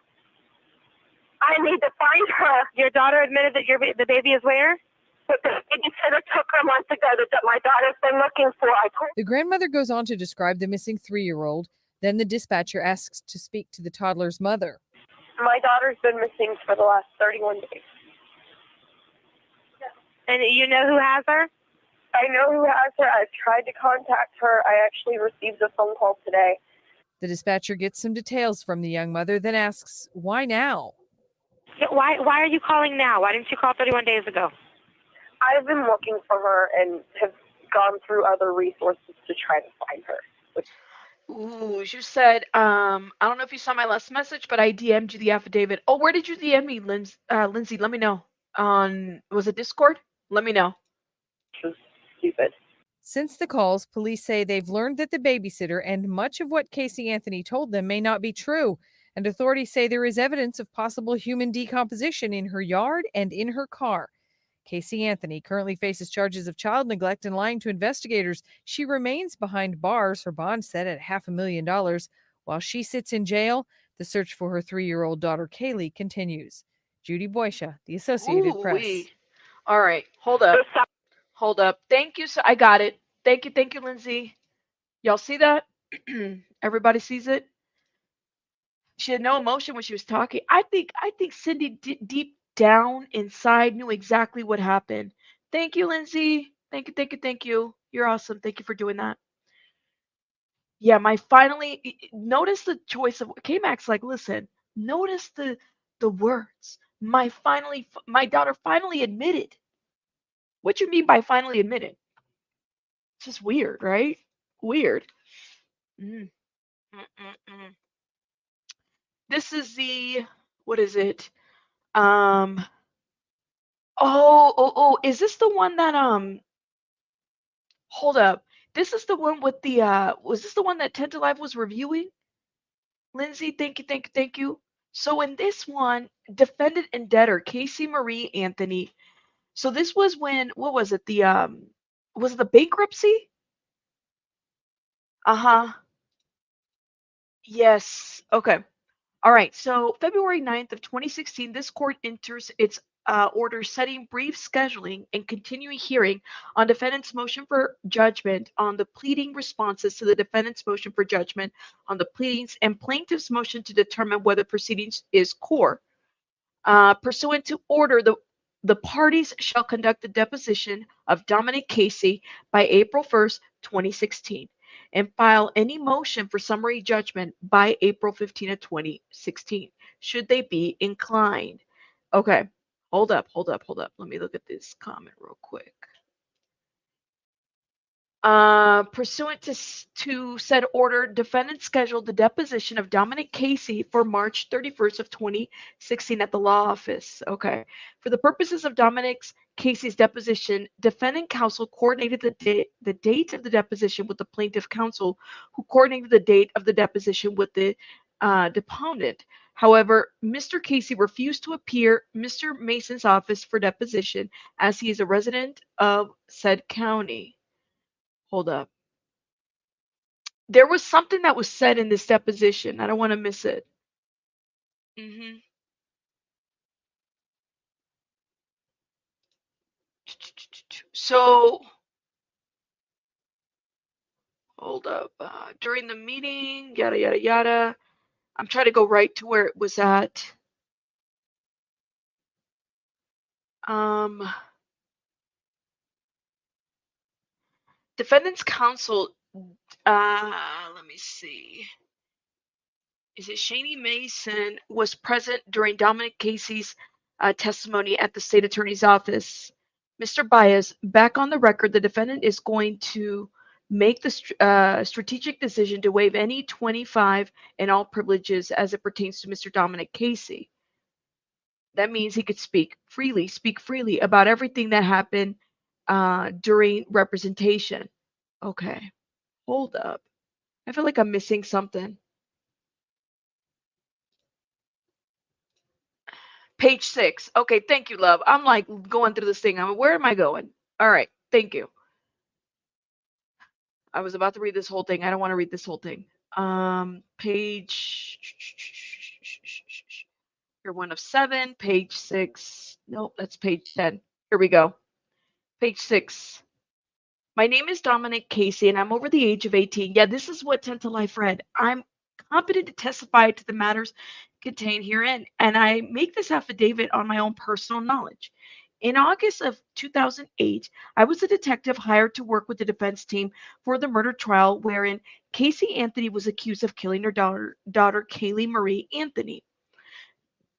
I need to find her. Your daughter admitted that the baby is where? But the babysitter took her months ago that my daughter's been looking for. The grandmother goes on to describe the missing 3-year-old. Then the dispatcher asks to speak to the toddler's mother. My daughter's been missing for the last 31 days. And you know who has her? I know who has her. I've tried to contact her. I actually received a phone call today. The dispatcher gets some details from the young mother, then asks, why now? Why are you calling now? Why didn't you call 31 days ago? I've been looking for her and have gone through other resources to try to find her. Ooh, you said, I don't know if you saw my last message, but I DM'd you the affidavit. Oh, where did you DM me, Lindsay? Let me know. Was it Discord? Let me know. Stupid. Since the calls, police say they've learned that the babysitter and much of what Caylee Anthony told them may not be true. And authorities say there is evidence of possible human decomposition in her yard and in her car. Caylee Anthony currently faces charges of child neglect and lying to investigators. She remains behind bars, her bond set at $500,000. While she sits in jail, the search for her 3-year-old daughter Caylee continues. Judy Boysha, The Associated Press. All right, hold up. Thank you. I got it. Thank you, Lindsay. Y'all see that? Everybody sees it. She had no emotion when she was talking. I think Cindy deep down inside knew exactly what happened. Thank you, Lindsay. Thank you. You're awesome. Thank you for doing that. Yeah, notice the choice of K-Max. Like, listen, notice the words. My daughter finally admitted. What you mean by finally admitted? It's just weird, right? Weird. This is what is it? Is this the one that hold up. This is the one with the was this the one that Tent Alive was reviewing? Lindsay, thank you. So in this one, defendant and debtor, Caylee Marie Anthony. So this was when, what was it? Was it the bankruptcy? Uh-huh. Yes. Okay. All right, so February 9th of 2016, this court enters its order setting brief scheduling and continuing hearing on defendant's motion for judgment on the pleading responses to the defendant's motion for judgment on the pleadings and plaintiff's motion to determine whether proceedings is core. Pursuant to order, the parties shall conduct the deposition of Dominic Caylee by April 1st, 2016, and file any motion for summary judgment by April 15th of 2016, should they be inclined. Okay, hold up. Let me look at this comment real quick. Pursuant to said order, defendant scheduled the deposition of Dominic Caylee for March 31st of 2016 at the law office. Okay. For the purposes of Dominic Caylee's deposition, defendant counsel coordinated the date of the deposition with the plaintiff counsel, who coordinated the date of the deposition with the deponent. However, Mr. Caylee refused to appear Mr. Mason's office for deposition as he is a resident of said county. Hold up. There was something that was said in this deposition. I don't want to miss it. So, hold up. During the meeting, yada, yada, yada. I'm trying to go right to where it was at. Defendant's counsel, let me see. Is it Shani Mason was present during Dominic Caylee's testimony at the state attorney's office. Mr. Baez, back on the record, the defendant is going to make the strategic decision to waive any 25 and all privileges as it pertains to Mr. Dominic Caylee. That means he could speak freely about everything that happened during representation. Okay, hold up. I feel like I'm missing something. Page 6. Okay, thank you, love. I'm like going through this thing. Where am I going? All right, thank you. I was about to read this whole thing. I don't want to read this whole thing. Page. You're one of 7. Page 6. Nope, that's page 10. Here we go. Page 6. My name is Dominic Caylee, and I'm over the age of 18. Yeah, this is what 10 to Life read. I'm competent to testify to the matters contained herein, and I make this affidavit on my own personal knowledge. In August of 2008, I was a detective hired to work with the defense team for the murder trial wherein Caylee Anthony was accused of killing her daughter Caylee Marie Anthony.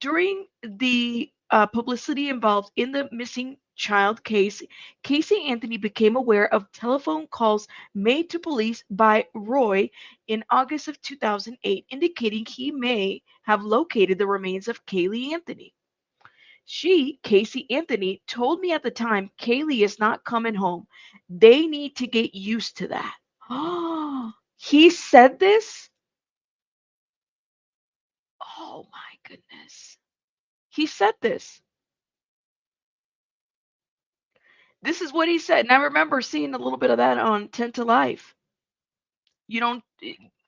During the publicity involved in the missing child case, Caylee Anthony became aware of telephone calls made to police by Roy in August of 2008, indicating he may have located the remains of Caylee Anthony. Caylee Anthony, told me at the time, Caylee is not coming home. They need to get used to that. Oh, he said this? Oh my goodness. He said this. This is what he said. And I remember seeing a little bit of that on 10 to Life.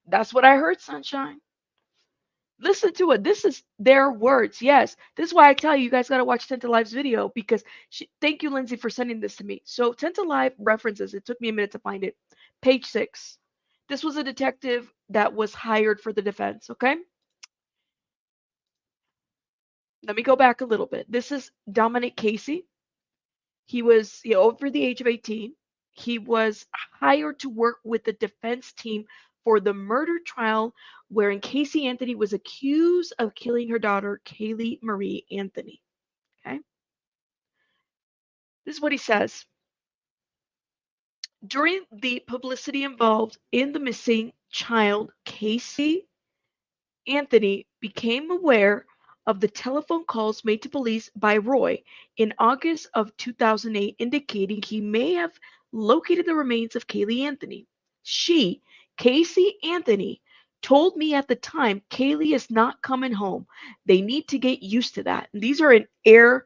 That's what I heard, Sunshine. Listen to it. This is their words. Yes. This is why I tell you, you guys got to watch 10 to Life's video because thank you, Lindsay, for sending this to me. So 10 to Life references, it took me a minute to find it. Page 6. This was a detective that was hired for the defense. Okay. Let me go back a little bit. This is Dominic Caylee. He was over the age of 18. He was hired to work with the defense team for the murder trial wherein Caylee Anthony was accused of killing her daughter, Caylee Marie Anthony. Okay. This is what he says. During the publicity involved in the missing child, Caylee Anthony became aware of the telephone calls made to police by Roy in August of 2008, indicating he may have located the remains of Caylee Anthony. Caylee Anthony, told me at the time, Caylee is not coming home. They need to get used to that. And these are in air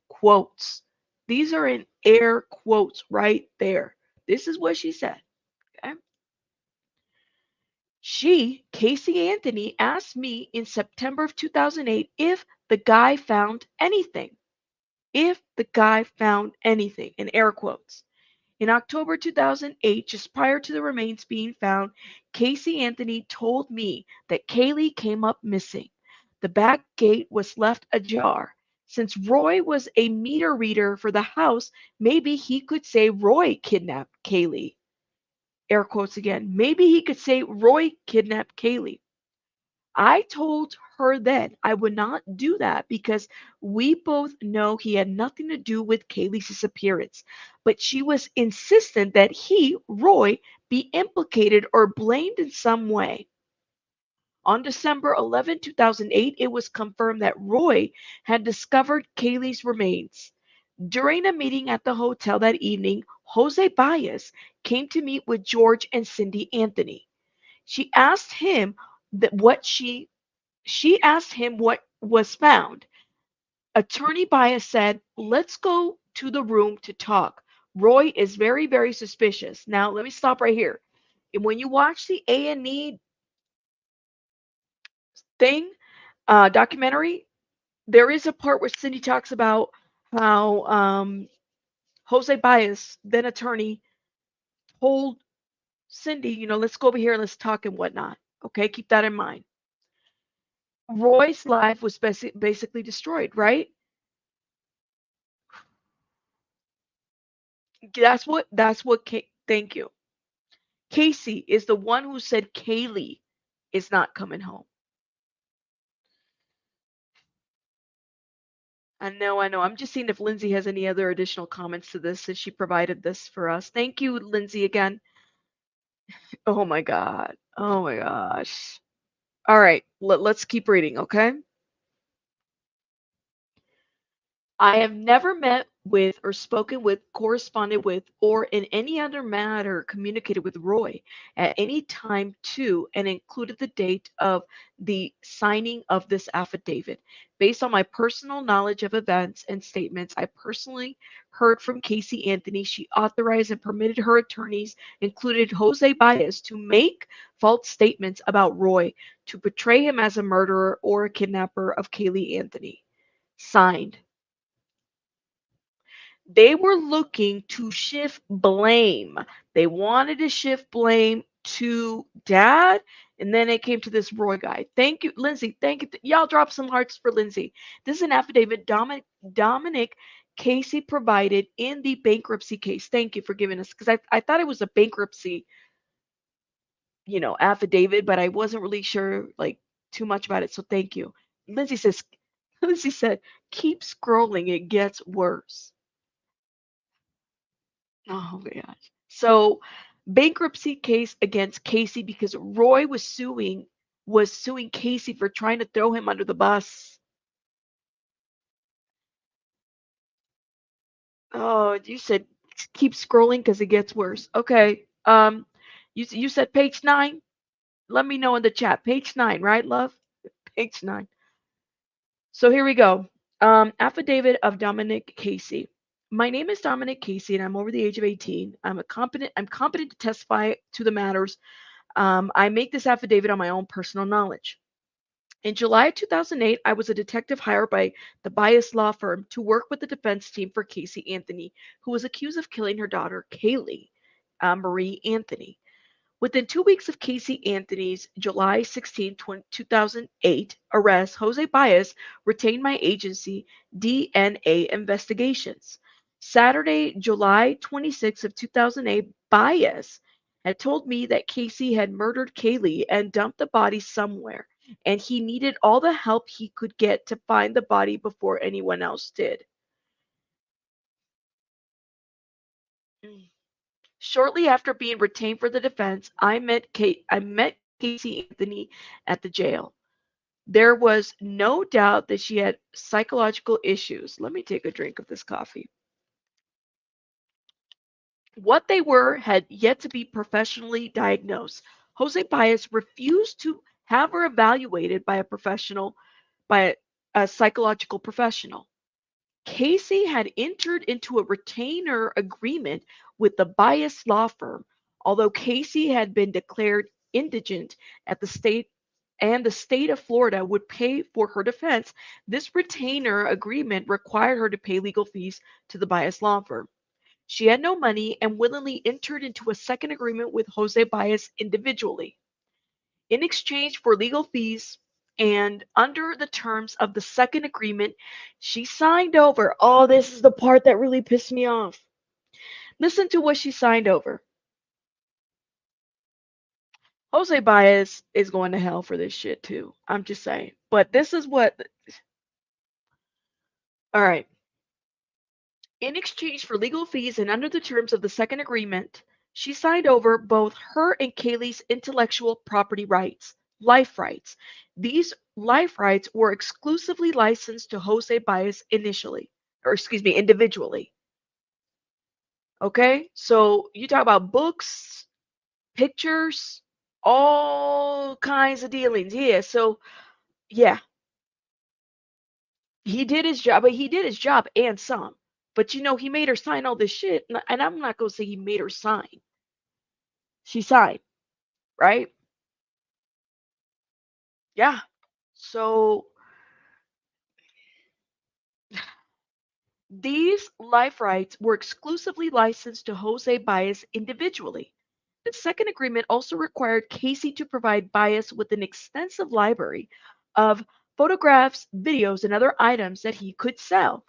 quotes. These are in air quotes right there. This is what she said. Okay. Casey Anthony, asked me in September of 2008 if the guy found anything. If the guy found anything, in air quotes. In October 2008, just prior to the remains being found, Casey Anthony told me that Caylee came up missing. The back gate was left ajar. Since Roy was a meter reader for the house, maybe he could say Roy kidnapped Caylee. Air quotes again. Maybe he could say Roy kidnapped Caylee. I told her then I would not do that because we both know he had nothing to do with Kaylee's disappearance. But she was insistent that he, Roy, be implicated or blamed in some way. On December 11, 2008, it was confirmed that Roy had discovered Kaylee's remains. During a meeting at the hotel that evening, Jose Baez came to meet with George and Cindy Anthony. She asked him that what she asked him what was found. Attorney Baez said, "Let's go to the room to talk. Roy is very, very suspicious." Now, let me stop right here. And when you watch the A&E thing, documentary, there is a part where Cindy talks about how Jose Baez, then attorney, told Cindy, let's go over here and let's talk and whatnot. Okay, keep that in mind. Roy's life was basically destroyed, right? Thank you. Casey is the one who said Caylee is not coming home. I know. I'm just seeing if Lindsay has any other additional comments to this since she provided this for us. Thank you, Lindsay, again. Oh my God. Oh my gosh. All right, let's keep reading, okay? I have never met with or spoken with, corresponded with, or in any other matter communicated with Roy at any time to and included the date of the signing of this affidavit. Based on my personal knowledge of events and statements I personally heard from Casey Anthony, she authorized and permitted her attorneys, included Jose Baez, to make false statements about Roy to portray him as a murderer or a kidnapper of Caylee Anthony. Signed. They were looking to shift blame. They wanted to shift blame to dad, and then it came to this Roy guy. Thank you, Lindsay. Thank you. Y'all drop some hearts for Lindsay. This is an affidavit Dominic Casey provided in the bankruptcy case. Thank you for giving us, because I thought it was a bankruptcy, affidavit, but I wasn't really sure like too much about it. So thank you. Lindsay says, Lindsay said, keep scrolling, it gets worse. Oh my gosh. So bankruptcy case against Casey because Roy was suing Casey for trying to throw him under the bus. Oh, you said keep scrolling because it gets worse. Okay. You said page 9? Let me know in the chat. Page 9, right, love? Page 9. So here we go. Affidavit of Dominic Casey. My name is Dominic Casey, and I'm over the age of 18. I'm competent to testify to the matters. I make this affidavit on my own personal knowledge. In July 2008, I was a detective hired by the Bias law firm to work with the defense team for Casey Anthony, who was accused of killing her daughter, Caylee Marie Anthony. Within 2 weeks of Casey Anthony's July 16, 2008 arrest, Jose Baez retained my agency, DNA Investigations. Saturday, July 26 of 2008, Baez had told me that Casey had murdered Caylee and dumped the body somewhere, and he needed all the help he could get to find the body before anyone else did. Mm. Shortly after being retained for the defense, I met Casey Anthony at the jail. There was no doubt that she had psychological issues. Let me take a drink of this coffee. What they were had yet to be professionally diagnosed. Jose Baez refused to have her evaluated by a psychological professional. Casey had entered into a retainer agreement with the Bias law firm, although Casey had been declared indigent at the state and the state of Florida would pay for her defense, this retainer agreement required her to pay legal fees to the Baez law firm. She had no money and willingly entered into a second agreement with Jose Baez individually. In exchange for legal fees and under the terms of the second agreement, she signed over. Oh, this is the part that really pissed me off. Listen to what she signed over. Jose Baez is going to hell for this shit too. I'm just saying. But this is what. All right. In exchange for legal fees and under the terms of the second agreement, she signed over both her and Caylee's intellectual property rights, life rights. These life rights were exclusively licensed to Jose Baez individually. Okay? So you talk about books, pictures, all kinds of dealings. Yeah, so yeah, he did his job, but he did his job and some. But he made her sign all this shit, and I'm not gonna say he made her sign. She signed, right? Yeah. So these life rights were exclusively licensed to Jose Baez individually. The second agreement also required Casey to provide Baez with an extensive library of photographs, videos, and other items that he could sell.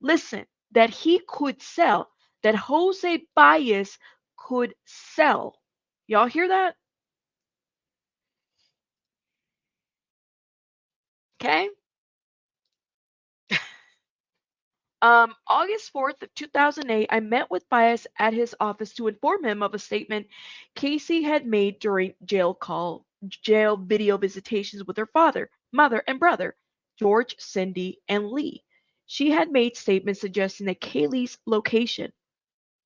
Listen, that he could sell, that Jose Baez could sell. Y'all hear that? Okay. August 4th of 2008, I met with Baez at his office to inform him of a statement Casey had made during jail video visitations with her father, mother, and brother, George, Cindy, and Lee. She had made statements suggesting that Caylee's location.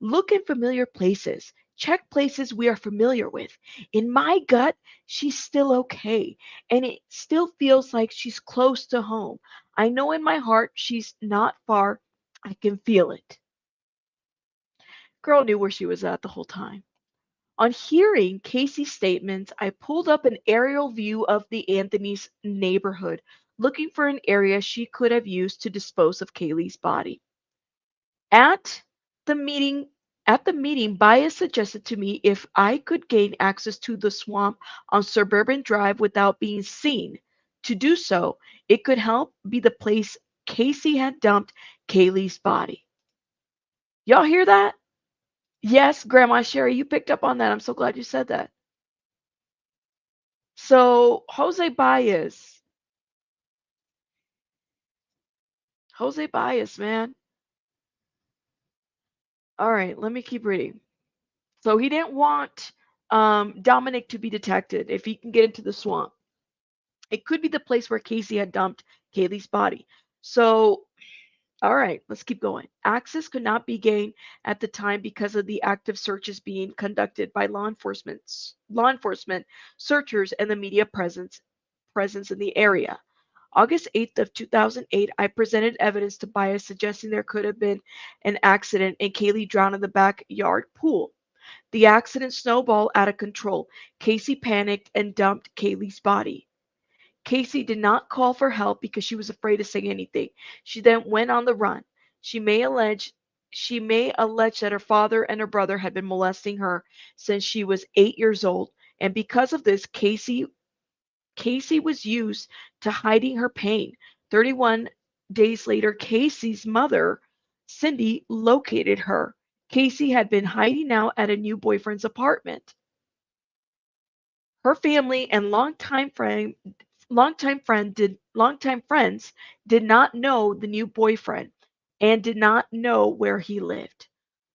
Look in familiar places. Check places we are familiar with. In my gut, she's still okay, and it still feels like she's close to home. I know in my heart she's not far. I can feel it. Girl knew where she was at the whole time. On hearing Casey's statements, I pulled up an aerial view of the Anthony's neighborhood, looking for an area she could have used to dispose of Caylee's body. At the meeting Baez suggested to me if I could gain access to the swamp on Suburban Drive without being seen. To do so, it could help be the place Casey had dumped Caylee's body. Y'all hear that? Yes, Grandma Sherry, you picked up on that. I'm so glad you said that. So Jose Baez, man. All right, let me keep reading. So he didn't want Dominic to be detected if he can get into the swamp. It could be the place where Casey had dumped Caylee's body. So, all right, let's keep going. Access could not be gained at the time because of the active searches being conducted by law enforcement, searchers, and the media presence in the area. August 8th of 2008, I presented evidence to Baez suggesting there could have been an accident and Caylee drowned in the backyard pool. The accident snowballed out of control. Casey panicked and dumped Caylee's body. Casey did not call for help because she was afraid to say anything. She then went on the run. She may allege that her father and her brother had been molesting her since she was 8 years old, and because of this, Casey was used to hiding her pain. 31 days later, Casey's mother, Cindy, located her. Casey had been hiding out at a new boyfriend's apartment. Her family and longtime friends did not know the new boyfriend and did not know where he lived.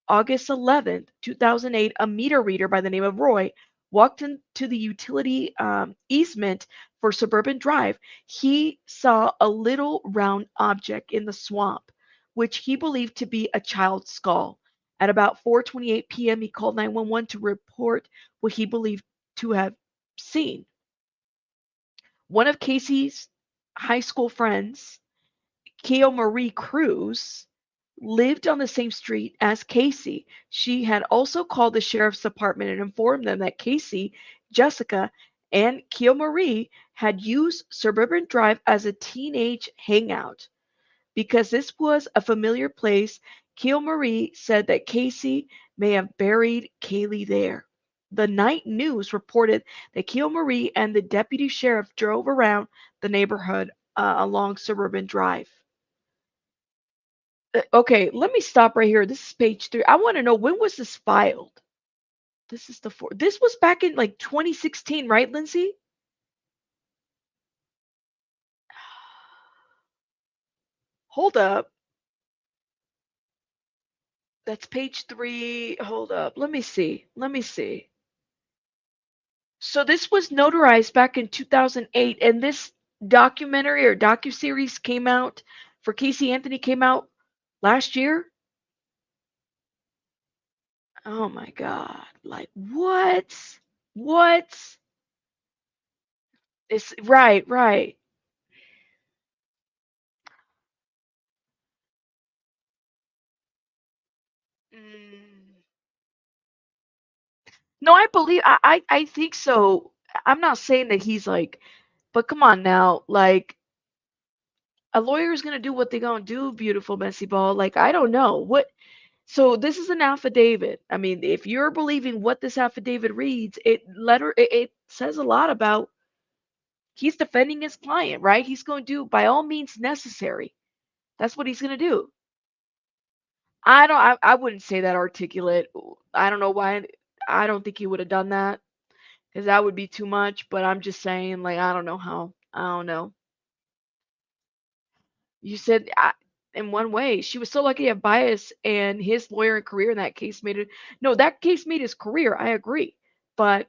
August 11th, 2008, a meter reader by the name of Roy walked into the utility easement for Suburban Drive. He saw a little round object in the swamp, which he believed to be a child's skull. At about 4:28 p.m., he called 911 to report what he believed to have seen. One of Casey's high school friends, Keo Marie Cruz, lived on the same street as Casey. She had also called the sheriff's department and informed them that Casey Jessica, and Keo Marie had used Suburban Drive as a teenage hangout. Because this was a familiar place, Keo Marie said that Casey may have buried Caylee there. The Night News reported that Keo Marie and the deputy sheriff drove around the neighborhood along Suburban Drive. Okay, let me stop right here. This is page 3. I want to know, when was this filed? This is the four. This was back in like 2016, right, Lindsay? Hold up. That's page 3. Hold up. Let me see. Let me see. So this was notarized back in 2008, and this documentary or docuseries came out for Casey Anthony came out last year. Oh my God. Like what? What? It's right, right. Mm. No, I believe I think so. I'm not saying that he's like, but come on now, like a lawyer is gonna do what they gonna do, beautiful messy ball. Like I don't know what. So this is an affidavit. I mean, if you're believing what this affidavit reads, it says a lot about he's defending his client, right? He's going to do by all means necessary. That's what he's gonna do. I wouldn't say that articulate. I don't know why. I don't think he would have done that because that would be too much. But I'm just saying, like, I don't know how. I don't know. You said in one way, she was so lucky to have bias, and his lawyer and career in that case made it. No, that case made his career. I agree, but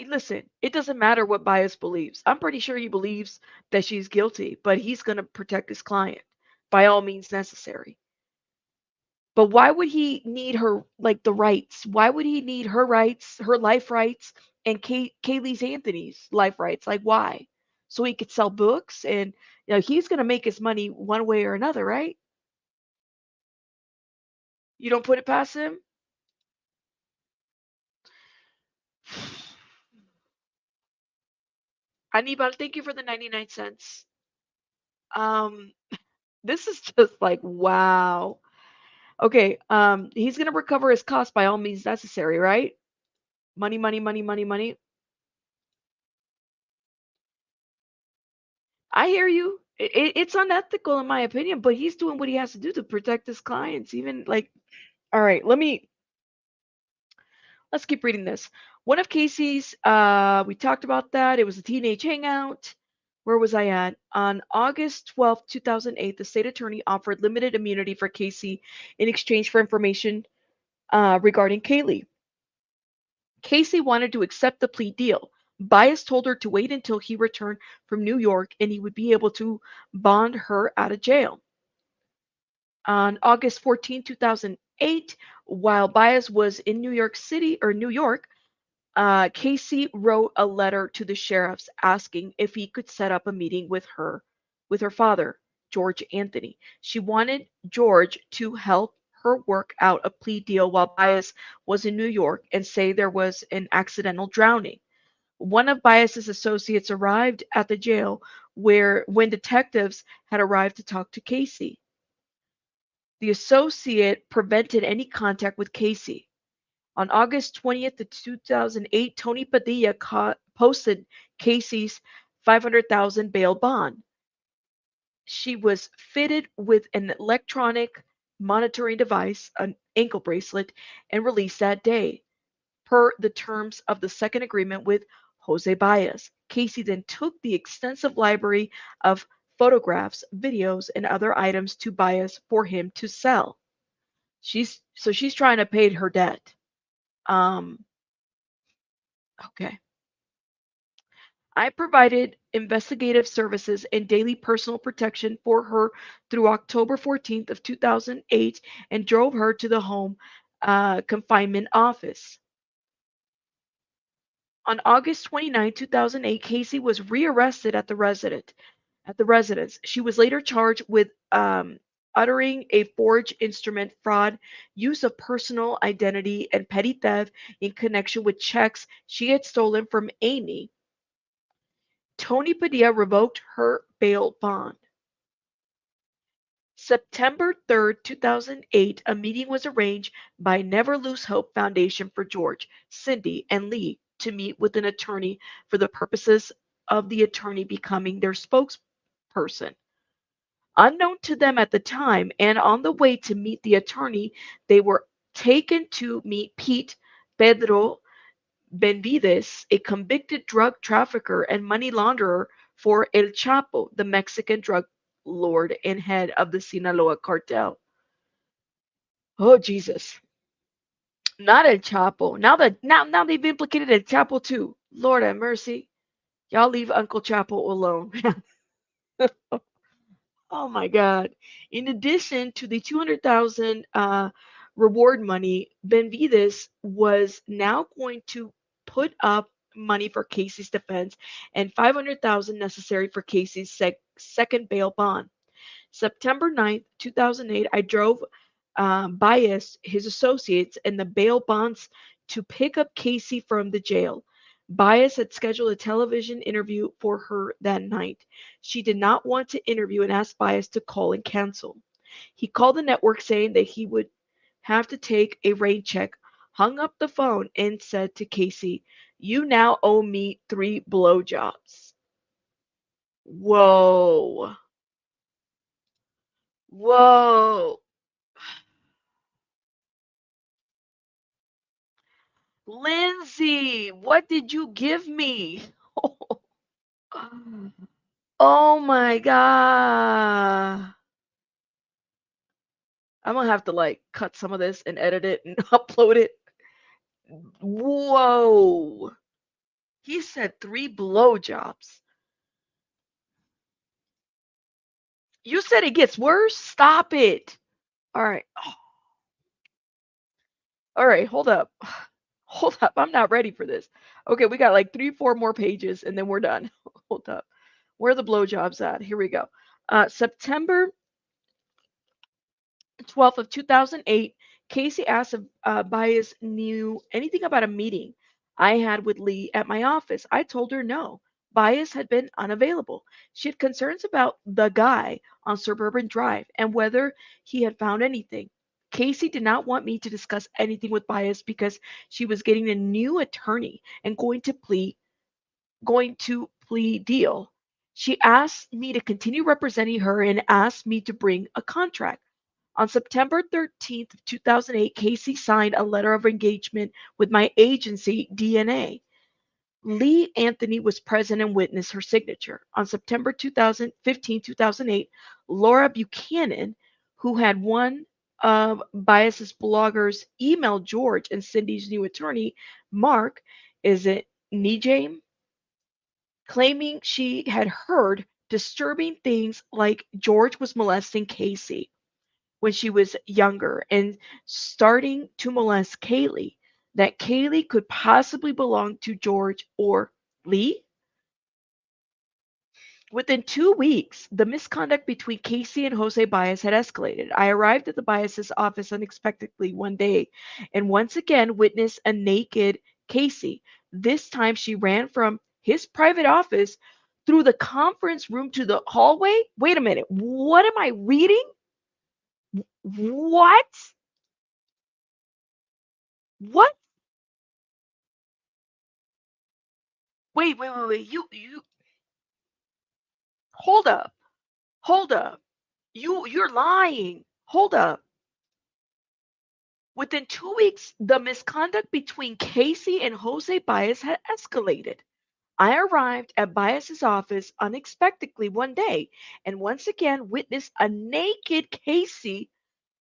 listen. It doesn't matter what bias believes. I'm pretty sure he believes that she's guilty, but he's gonna protect his client by all means necessary. But why would he need her like the rights? Why would he need her rights, her life rights, and Kaylee's Anthony's life rights? Like why? So he could sell books and he's gonna make his money one way or another, right? You don't put it past him? Anibal, thank you for the 99 cents. Um, this is just like wow. Okay, he's gonna recover his costs by all means necessary, right? Money, money, money, money, money. I hear you. It's unethical in my opinion, but he's doing what he has to do to protect his clients. Even like, all right, let's keep reading this. One of Casey's, we talked about that. It was a teenage hangout. Where was I at? On August 12th, 2008, the state attorney offered limited immunity for Casey in exchange for information regarding Caylee. Casey wanted to accept the plea deal. Bias told her to wait until he returned from New York and he would be able to bond her out of jail. On August 14, 2008, while Bias was in New York City or New York, Casey wrote a letter to the sheriffs asking if he could set up a meeting with her father, George Anthony. She wanted George to help her work out a plea deal while Bias was in New York and say there was an accidental drowning. One of Bias's associates arrived at the jail when detectives had arrived to talk to Casey. The associate prevented any contact with Casey. On August 20th, 2008, Tony Padilla posted Casey's 500,000 bail bond. She was fitted with an electronic monitoring device, an ankle bracelet, and released that day, per the terms of the second agreement with Jose Baez. Casey then took the extensive library of photographs, videos, and other items to Baez for him to sell. She's trying to pay her debt. Um, okay. I provided investigative services and daily personal protection for her through October 14th of 2008 and drove her to the home confinement office. On August 29, 2008, Casey was rearrested at the residence. She was later charged with uttering a forged instrument, fraud, use of personal identity, and petty theft in connection with checks she had stolen from Amy. Tony Padilla revoked her bail bond. September 3rd, 2008, a meeting was arranged by Never Lose Hope Foundation for George, Cindy, and Lee to meet with an attorney for the purposes of the attorney becoming their spokesperson. Unknown to them at the time, and on the way to meet the attorney, they were taken to meet Pete Pedro Benvides, a convicted drug trafficker and money launderer for El Chapo, the Mexican drug lord and head of the Sinaloa cartel. Oh Jesus. Not El Chapo. Now they've implicated El Chapo too. Lord have mercy. Y'all leave Uncle Chapo alone. Oh my God. In addition to the 200,000 reward money, Benvides was now going to put up money for Casey's defense and 500,000 necessary for Casey's second bail bond. September 9th, 2008, I drove Bias, his associates, and the bail bonds to pick up Casey from the jail. Bias had scheduled a television interview for her that night. She did not want to interview and asked Bias to call and cancel. He called the network saying that he would have to take a rain check, hung up the phone, and said to Casey, "You now owe me 3 blowjobs." Whoa. Whoa. Lindsay, what did you give me? Oh my God. I'm gonna have to like cut some of this and edit it and upload it. Whoa. He said 3 blowjobs. You said it gets worse? Stop it. All right. All right, hold up. Hold up. I'm not ready for this. Okay, we got like 4 more pages and then we're done. Hold up. Where are the blowjobs at? Here we go. September 12th of 2008, Casey asked if Bias knew anything about a meeting I had with Lee at my office. I told her no. Bias had been unavailable. She had concerns about the guy on Suburban Drive and whether he had found anything. Casey did not want me to discuss anything with Bias because she was getting a new attorney and going to plea deal. She asked me to continue representing her and asked me to bring a contract. On September 13th, 2008, Casey signed a letter of engagement with my agency, DNA. Lee Anthony was present and witnessed her signature. On September 2015, 2008, Laura Buchanan, who had one of Bias's bloggers, emailed George and Cindy's new attorney, Mark, is it Nijame, claiming she had heard disturbing things like George was molesting Casey when she was younger and starting to molest Caylee, that Caylee could possibly belong to George or Lee. Within 2 weeks, the misconduct between Casey and Jose Bias had escalated. I arrived at the Bias's office unexpectedly one day and once again witnessed a naked Casey. This time she ran from his private office through the conference room to the hallway. Wait a minute. What am I reading? What? What? Wait. You hold up. Hold up. You're lying. Hold up. Within 2 weeks, the misconduct between Casey and Jose Bias had escalated. I arrived at Bias's office unexpectedly one day and once again witnessed a naked Casey.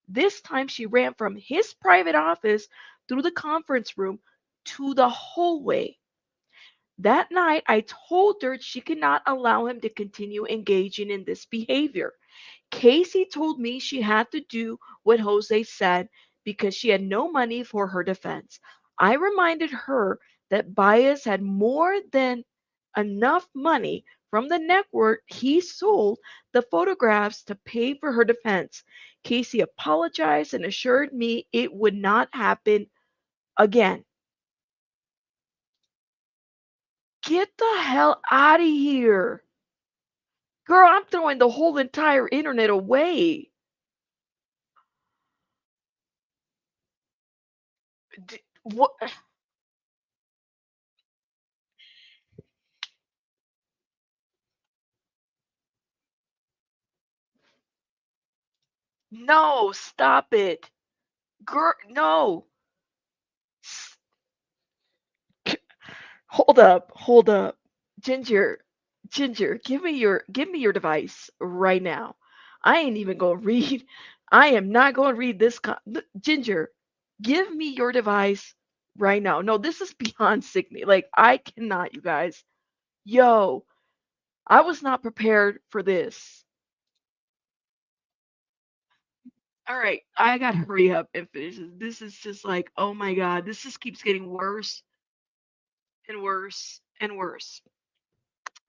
This time she ran from his private office through the conference room to the hallway. That night, I told her she could not allow him to continue engaging in this behavior. Casey told me she had to do what Jose said because she had no money for her defense. I reminded her that Bias had more than enough money from the network, he sold the photographs to pay for her defense. Casey apologized and assured me it would not happen again. Get the hell out of here. Girl, I'm throwing the whole entire internet away. What? No, stop it. Girl, no. Hold up. Ginger, Ginger, give me your device right now. I ain't even going to read. I am not going to read this Ginger, give me your device right now. No, this is beyond sickening. Like I cannot, you guys. Yo, I was not prepared for this. All right, I got to hurry up and finish this. This is just like, oh my god, this just keeps getting worse and worse and worse.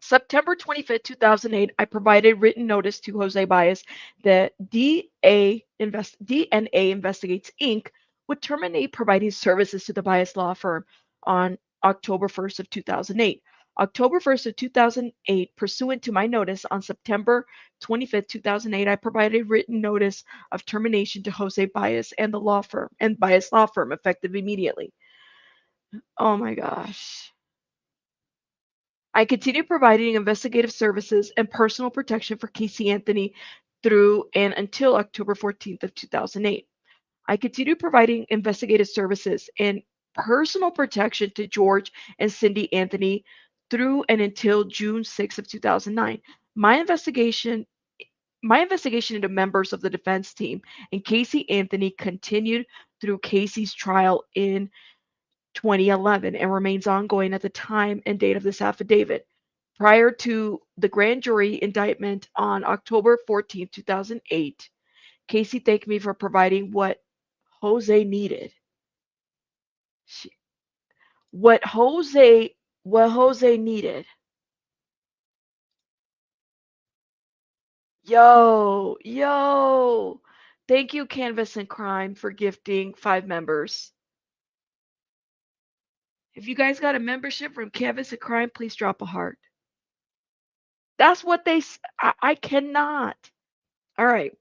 September 25th, 2008, I provided written notice to Jose Baez that DNA Investigates Inc. would terminate providing services to the Baez law firm on October 1st of 2008. October 1st of 2008, pursuant to my notice on September 25th, 2008, I provided written notice of termination to Jose Baez and the law firm and Baez law firm effective immediately. Oh my gosh. I continue providing investigative services and personal protection for Casey Anthony through and until October 14th of 2008. I continue providing investigative services and personal protection to George and Cindy Anthony through and until June 6th of 2009. My investigation my investigation into members of the defense team and Casey Anthony continued through Casey's trial in 2011 and remains ongoing at the time and date of this affidavit. Prior to the grand jury indictment on October 14th, 2008, Casey thanked me for providing Jose needed. She, what Jose needed. Yo. Thank you, Canvas and Crime, for gifting 5 members. If you guys got a membership from Canvas and Crime, please drop a heart. That's what I cannot. All right.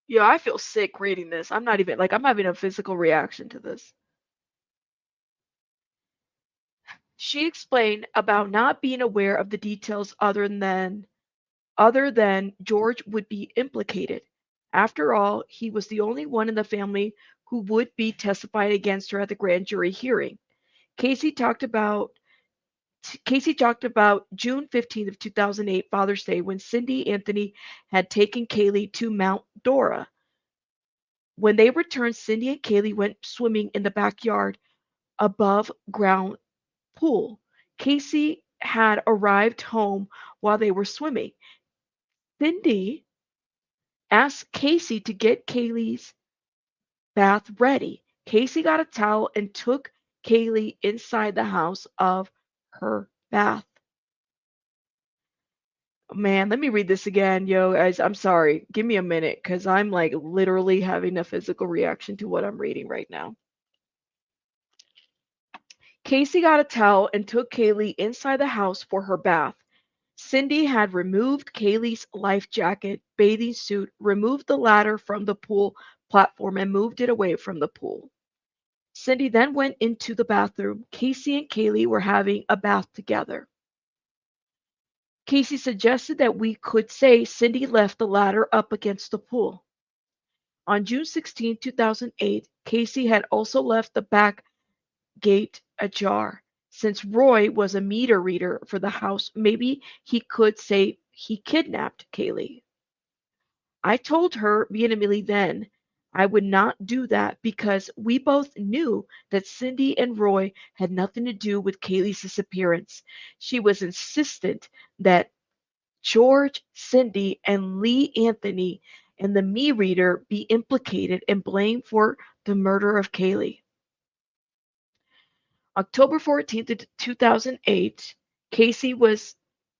Yeah, I feel sick reading this. I'm having a physical reaction to this. She explained about not being aware of the details other than George would be implicated. After all, he was the only one in the family who would be testifying against her at the grand jury hearing. Casey talked about June 15th of 2008, Father's Day, when Cindy Anthony had taken Caylee to Mount Dora. When they returned, Cindy and Caylee went swimming in the backyard above ground pool. Casey had arrived home while they were swimming. Cindy asked Casey to get Caylee's bath ready. Casey got a towel and took Caylee inside the house of her bath. Man, let me read this again, yo, guys. I'm sorry. Give me a minute because I'm like literally having a physical reaction to what I'm reading right now. Casey got a towel and took Caylee inside the house for her bath. Cindy had removed Caylee's life jacket, bathing suit, removed the ladder from the pool platform, and moved it away from the pool. Cindy then went into the bathroom. Casey and Caylee were having a bath together. Casey suggested that we could say Cindy left the ladder up against the pool. On June 16, 2008, Casey had also left the back gate ajar. Since Roy was a meter reader for the house, maybe he could say he kidnapped Caylee. I told her vehemently then I would not do that because we both knew that Cindy and Roy had nothing to do with Caylee's disappearance. She was insistent that George, Cindy, and Lee Anthony and the me reader be implicated and blamed for the murder of Caylee. October 14th, 2008, Casey was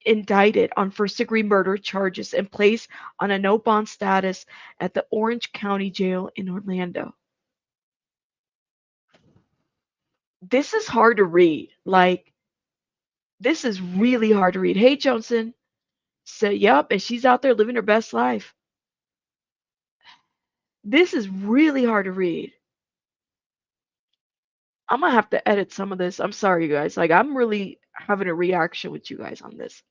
indicted on first-degree murder charges and placed on a no-bond status at the Orange County Jail in Orlando. This is hard to read. Like, this is really hard to read. Hey, Johnson. So, yep, and she's out there living her best life. This is really hard to read. I'm gonna have to edit some of this. I'm sorry, you guys. Like, I'm really having a reaction with you guys on this.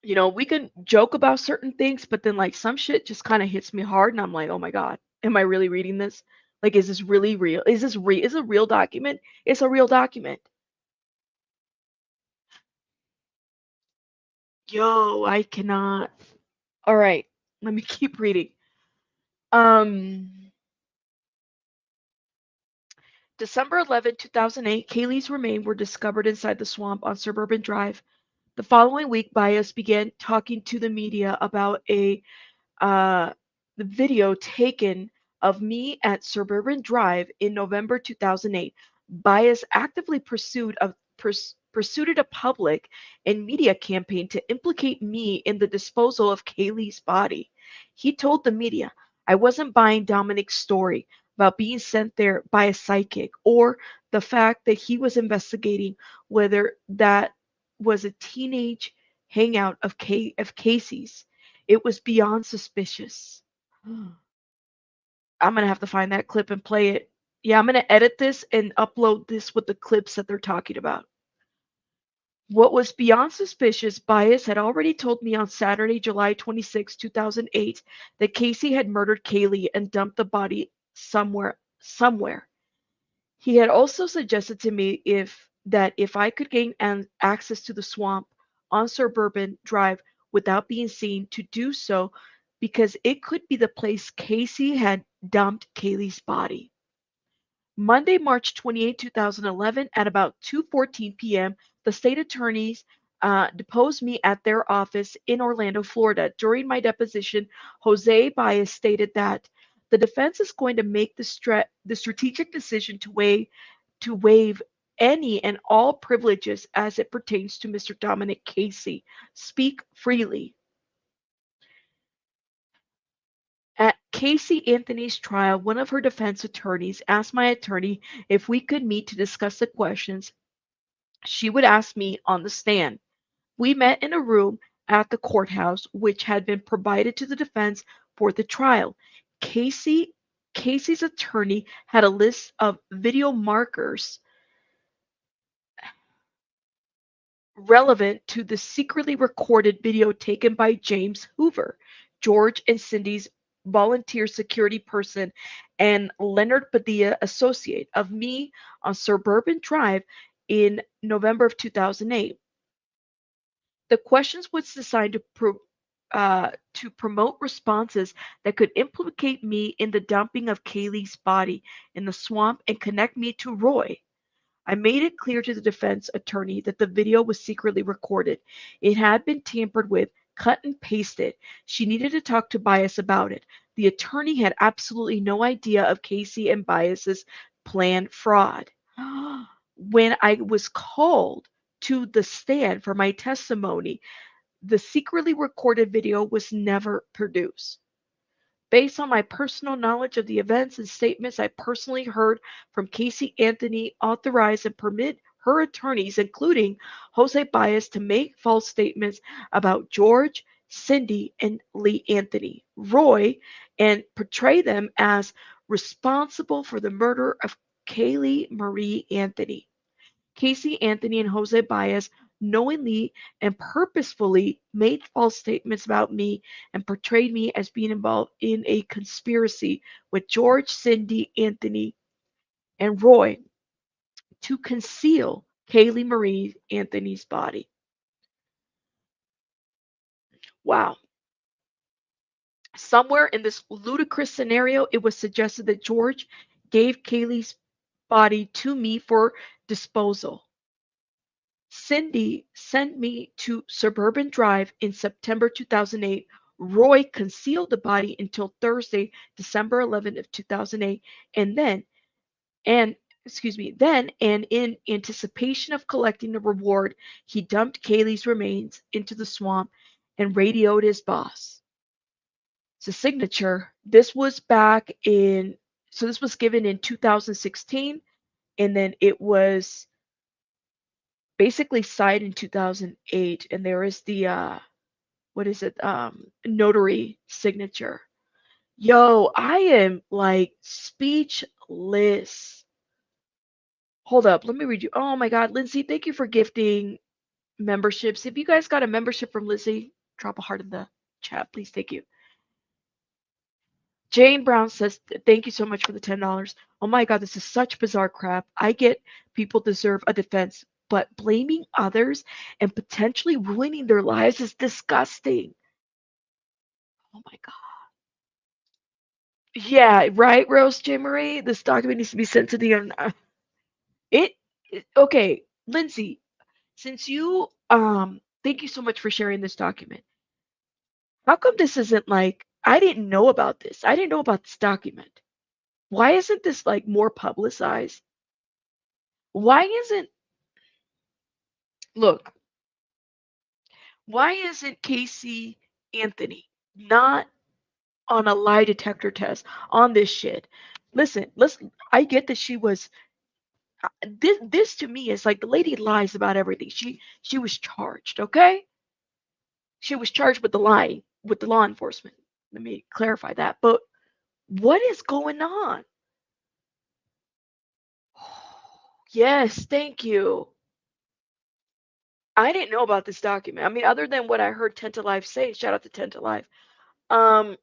You know, we can joke about certain things, but then like some shit just kind of hits me hard, and I'm like, oh my God, am I really reading this? Like, is this really real? Is this real? Is it a real document? It's a real document. Yo, I cannot. All right, let me keep reading. Um, December 11, 2008, Caylee's remains were discovered inside the swamp on Suburban Drive. The following week, Bias began talking to the media about uh, the video taken of me at Suburban Drive in November 2008. Bias actively pursued a public and media campaign to implicate me in the disposal of Caylee's body. He told the media, I wasn't buying Dominic's story about being sent there by a psychic or the fact that he was investigating whether that was a teenage hangout of Casey's. It was beyond suspicious. I'm gonna have to find that clip and play it. Yeah, I'm gonna edit this and upload this with the clips that they're talking about. What was beyond suspicious, Bias had already told me on Saturday, July 26, 2008, that Casey had murdered Caylee and dumped the body somewhere. He had also suggested to me if I could gain access to the swamp on Suburban Drive without being seen, to do so because it could be the place Casey had dumped Caylee's body. Monday, March 28, 2011, at about 2:14 p.m., the state attorneys deposed me at their office in Orlando, Florida. During my deposition, Jose Baez stated that the defense is going to make the strategic decision to waive any and all privileges as it pertains to Mr. Dominic Casey. Speak freely. At Casey Anthony's trial, one of her defense attorneys asked my attorney if we could meet to discuss the questions she would ask me on the stand. We met in a room at the courthouse, which had been provided to the defense for the trial. Casey's attorney had a list of video markers relevant to the secretly recorded video taken by James Hoover, George and Cindy's volunteer security person, and Leonard Padilla associate of me on Suburban Drive in November of 2008. The questions was designed to promote responses that could implicate me in the dumping of Caylee's body in the swamp and connect me to Roy. I made it clear to the defense attorney that the video was secretly recorded. It had been tampered with, cut and pasted. She needed to talk to Bias about it. The attorney had absolutely no idea of Casey and Bias's planned fraud. When I was called to the stand for my testimony, the secretly recorded video was never produced. Based on my personal knowledge of the events and statements I personally heard from Casey Anthony, authorize and permit her attorneys, including Jose Baez, to make false statements about George, Cindy, and Lee Anthony, Roy, and portray them as responsible for the murder of Caylee Marie Anthony. Casey Anthony and Jose Baez knowingly and purposefully made false statements about me and portrayed me as being involved in a conspiracy with George, Cindy, Anthony, and Roy to conceal Caylee Marie Anthony's body. Wow. Somewhere in this ludicrous scenario, it was suggested that George gave Caylee's body to me for disposal. Cindy sent me to Suburban Drive in September 2008. Roy concealed the body until Thursday, December 11th of 2008, and excuse me, then, and in anticipation of collecting the reward, he dumped Caylee's remains into the swamp and radioed his boss. It's a signature. This was back in, so this was given in 2016, and then it was basically signed in 2008, and there is the, what is it, notary signature. Yo, I am like speechless. Hold up, let me read you. Oh my God, Lindsay, thank you for gifting memberships. If you guys got a membership from Lizzie, drop a heart in the chat, please. Thank you. Jane Brown says, thank you so much for the $10. Oh my God, this is such bizarre crap. I get people deserve a defense, but blaming others and potentially ruining their lives is disgusting. Oh my God. Yeah, right, Rose J. Marie. This document needs to be sent to the it, okay, Lindsay, since you thank you so much for sharing this document. How come this isn't like I didn't know about this. I didn't know about this document. Why isn't this like more publicized? Why isn't look, why isn't Casey Anthony not on a lie detector test on this shit? Listen, I get that she was this to me is like the lady lies about everything. She was charged, okay? She was charged with the lying with the law enforcement. Let me clarify that. But what is going on? Yes, thank you. I didn't know about this document. I mean, other than what I heard Tenta Live say, shout out to Tenta Live. Um,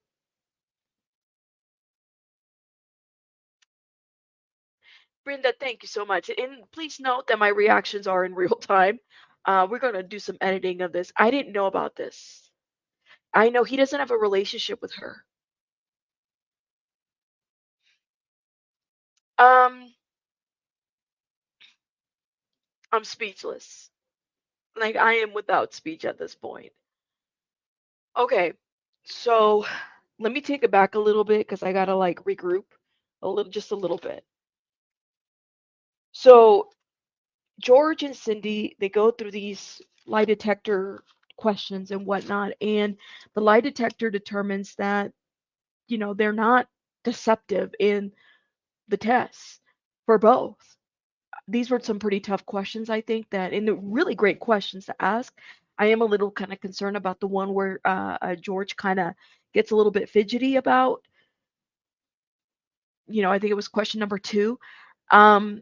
Brenda, thank you so much. And please note that my reactions are in real time. We're gonna do some editing of this. I didn't know about this. I know he doesn't have a relationship with her. Um, I'm speechless. Like I am without speech at this point. Okay, so let me take it back a little bit because I gotta like regroup a little, just a little bit. So George and Cindy, they go through these lie detector questions and whatnot, and the lie detector determines that, they're not deceptive in the tests for both. These were some pretty tough questions, I think, and they're really great questions to ask. I am a little kind of concerned about the one where George kind of gets a little bit fidgety about, I think it was question number 2. Um,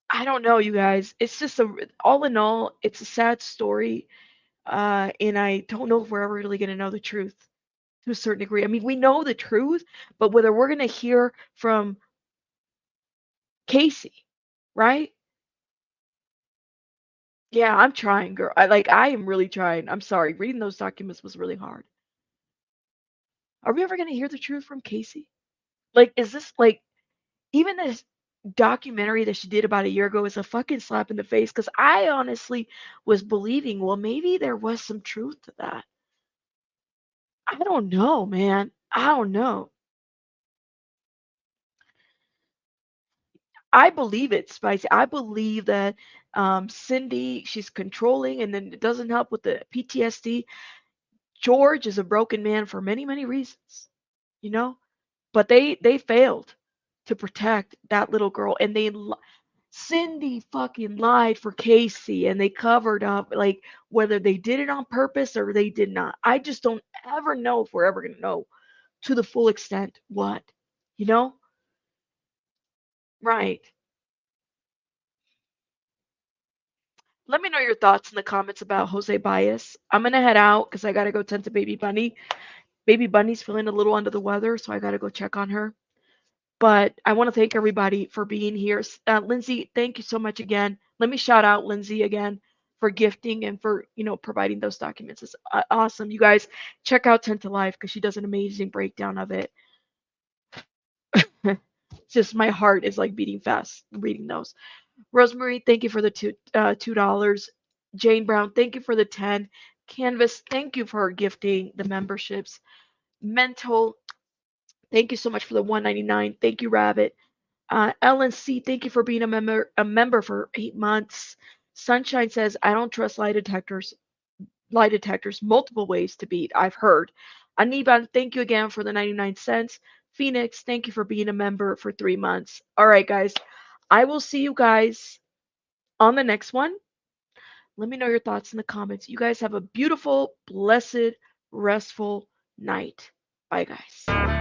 I don't know, you guys. It's just all in all, it's a sad story. And I don't know if we're ever really going to know the truth to a certain degree. I mean, we know the truth, but whether we're going to hear from Casey, right? Yeah, I'm trying, girl. I am really trying. I'm sorry. Reading those documents was really hard. Are we ever going to hear the truth from Casey? Like, is this like even this documentary that she did about a year ago is a fucking slap in the face? Because I honestly was believing, well, maybe there was some truth to that. I don't know, man. I don't know. I believe it's spicy. I believe that Cindy, she's controlling, and then it doesn't help with the PTSD. George is a broken man for many, many reasons, you know. But they failed to protect that little girl, and Cindy fucking lied for Casey, and they covered up like whether they did it on purpose or they did not. I just don't ever know if we're ever gonna know to the full extent what, you know? Right. Let me know your thoughts in the comments about Jose Bias. I'm gonna head out because I gotta go tend to Baby Bunny. Baby Bunny's feeling a little under the weather, so I gotta go check on her. But I want to thank everybody for being here. Lindsay, thank you so much again. Let me shout out Lindsay again for gifting and for providing those documents. It's awesome. You guys check out 10 to Life because she does an amazing breakdown of it. It's just my heart is like beating fast reading those. Rosemary, thank you for the $2. Jane Brown, thank you for the 10. Canvas, thank you for gifting the memberships. Mental, Thank you so much for the 199. Thank you, Rabbit. Ellen C, thank you for being a member for 8 months. Sunshine says, I don't trust lie detectors. Lie detectors, multiple ways to beat. I've heard. Aniban, thank you again for the 99 cents. Phoenix, thank you for being a member for 3 months. All right, guys. I will see you guys on the next one. Let me know your thoughts in the comments. You guys have a beautiful, blessed, restful night. Bye, guys.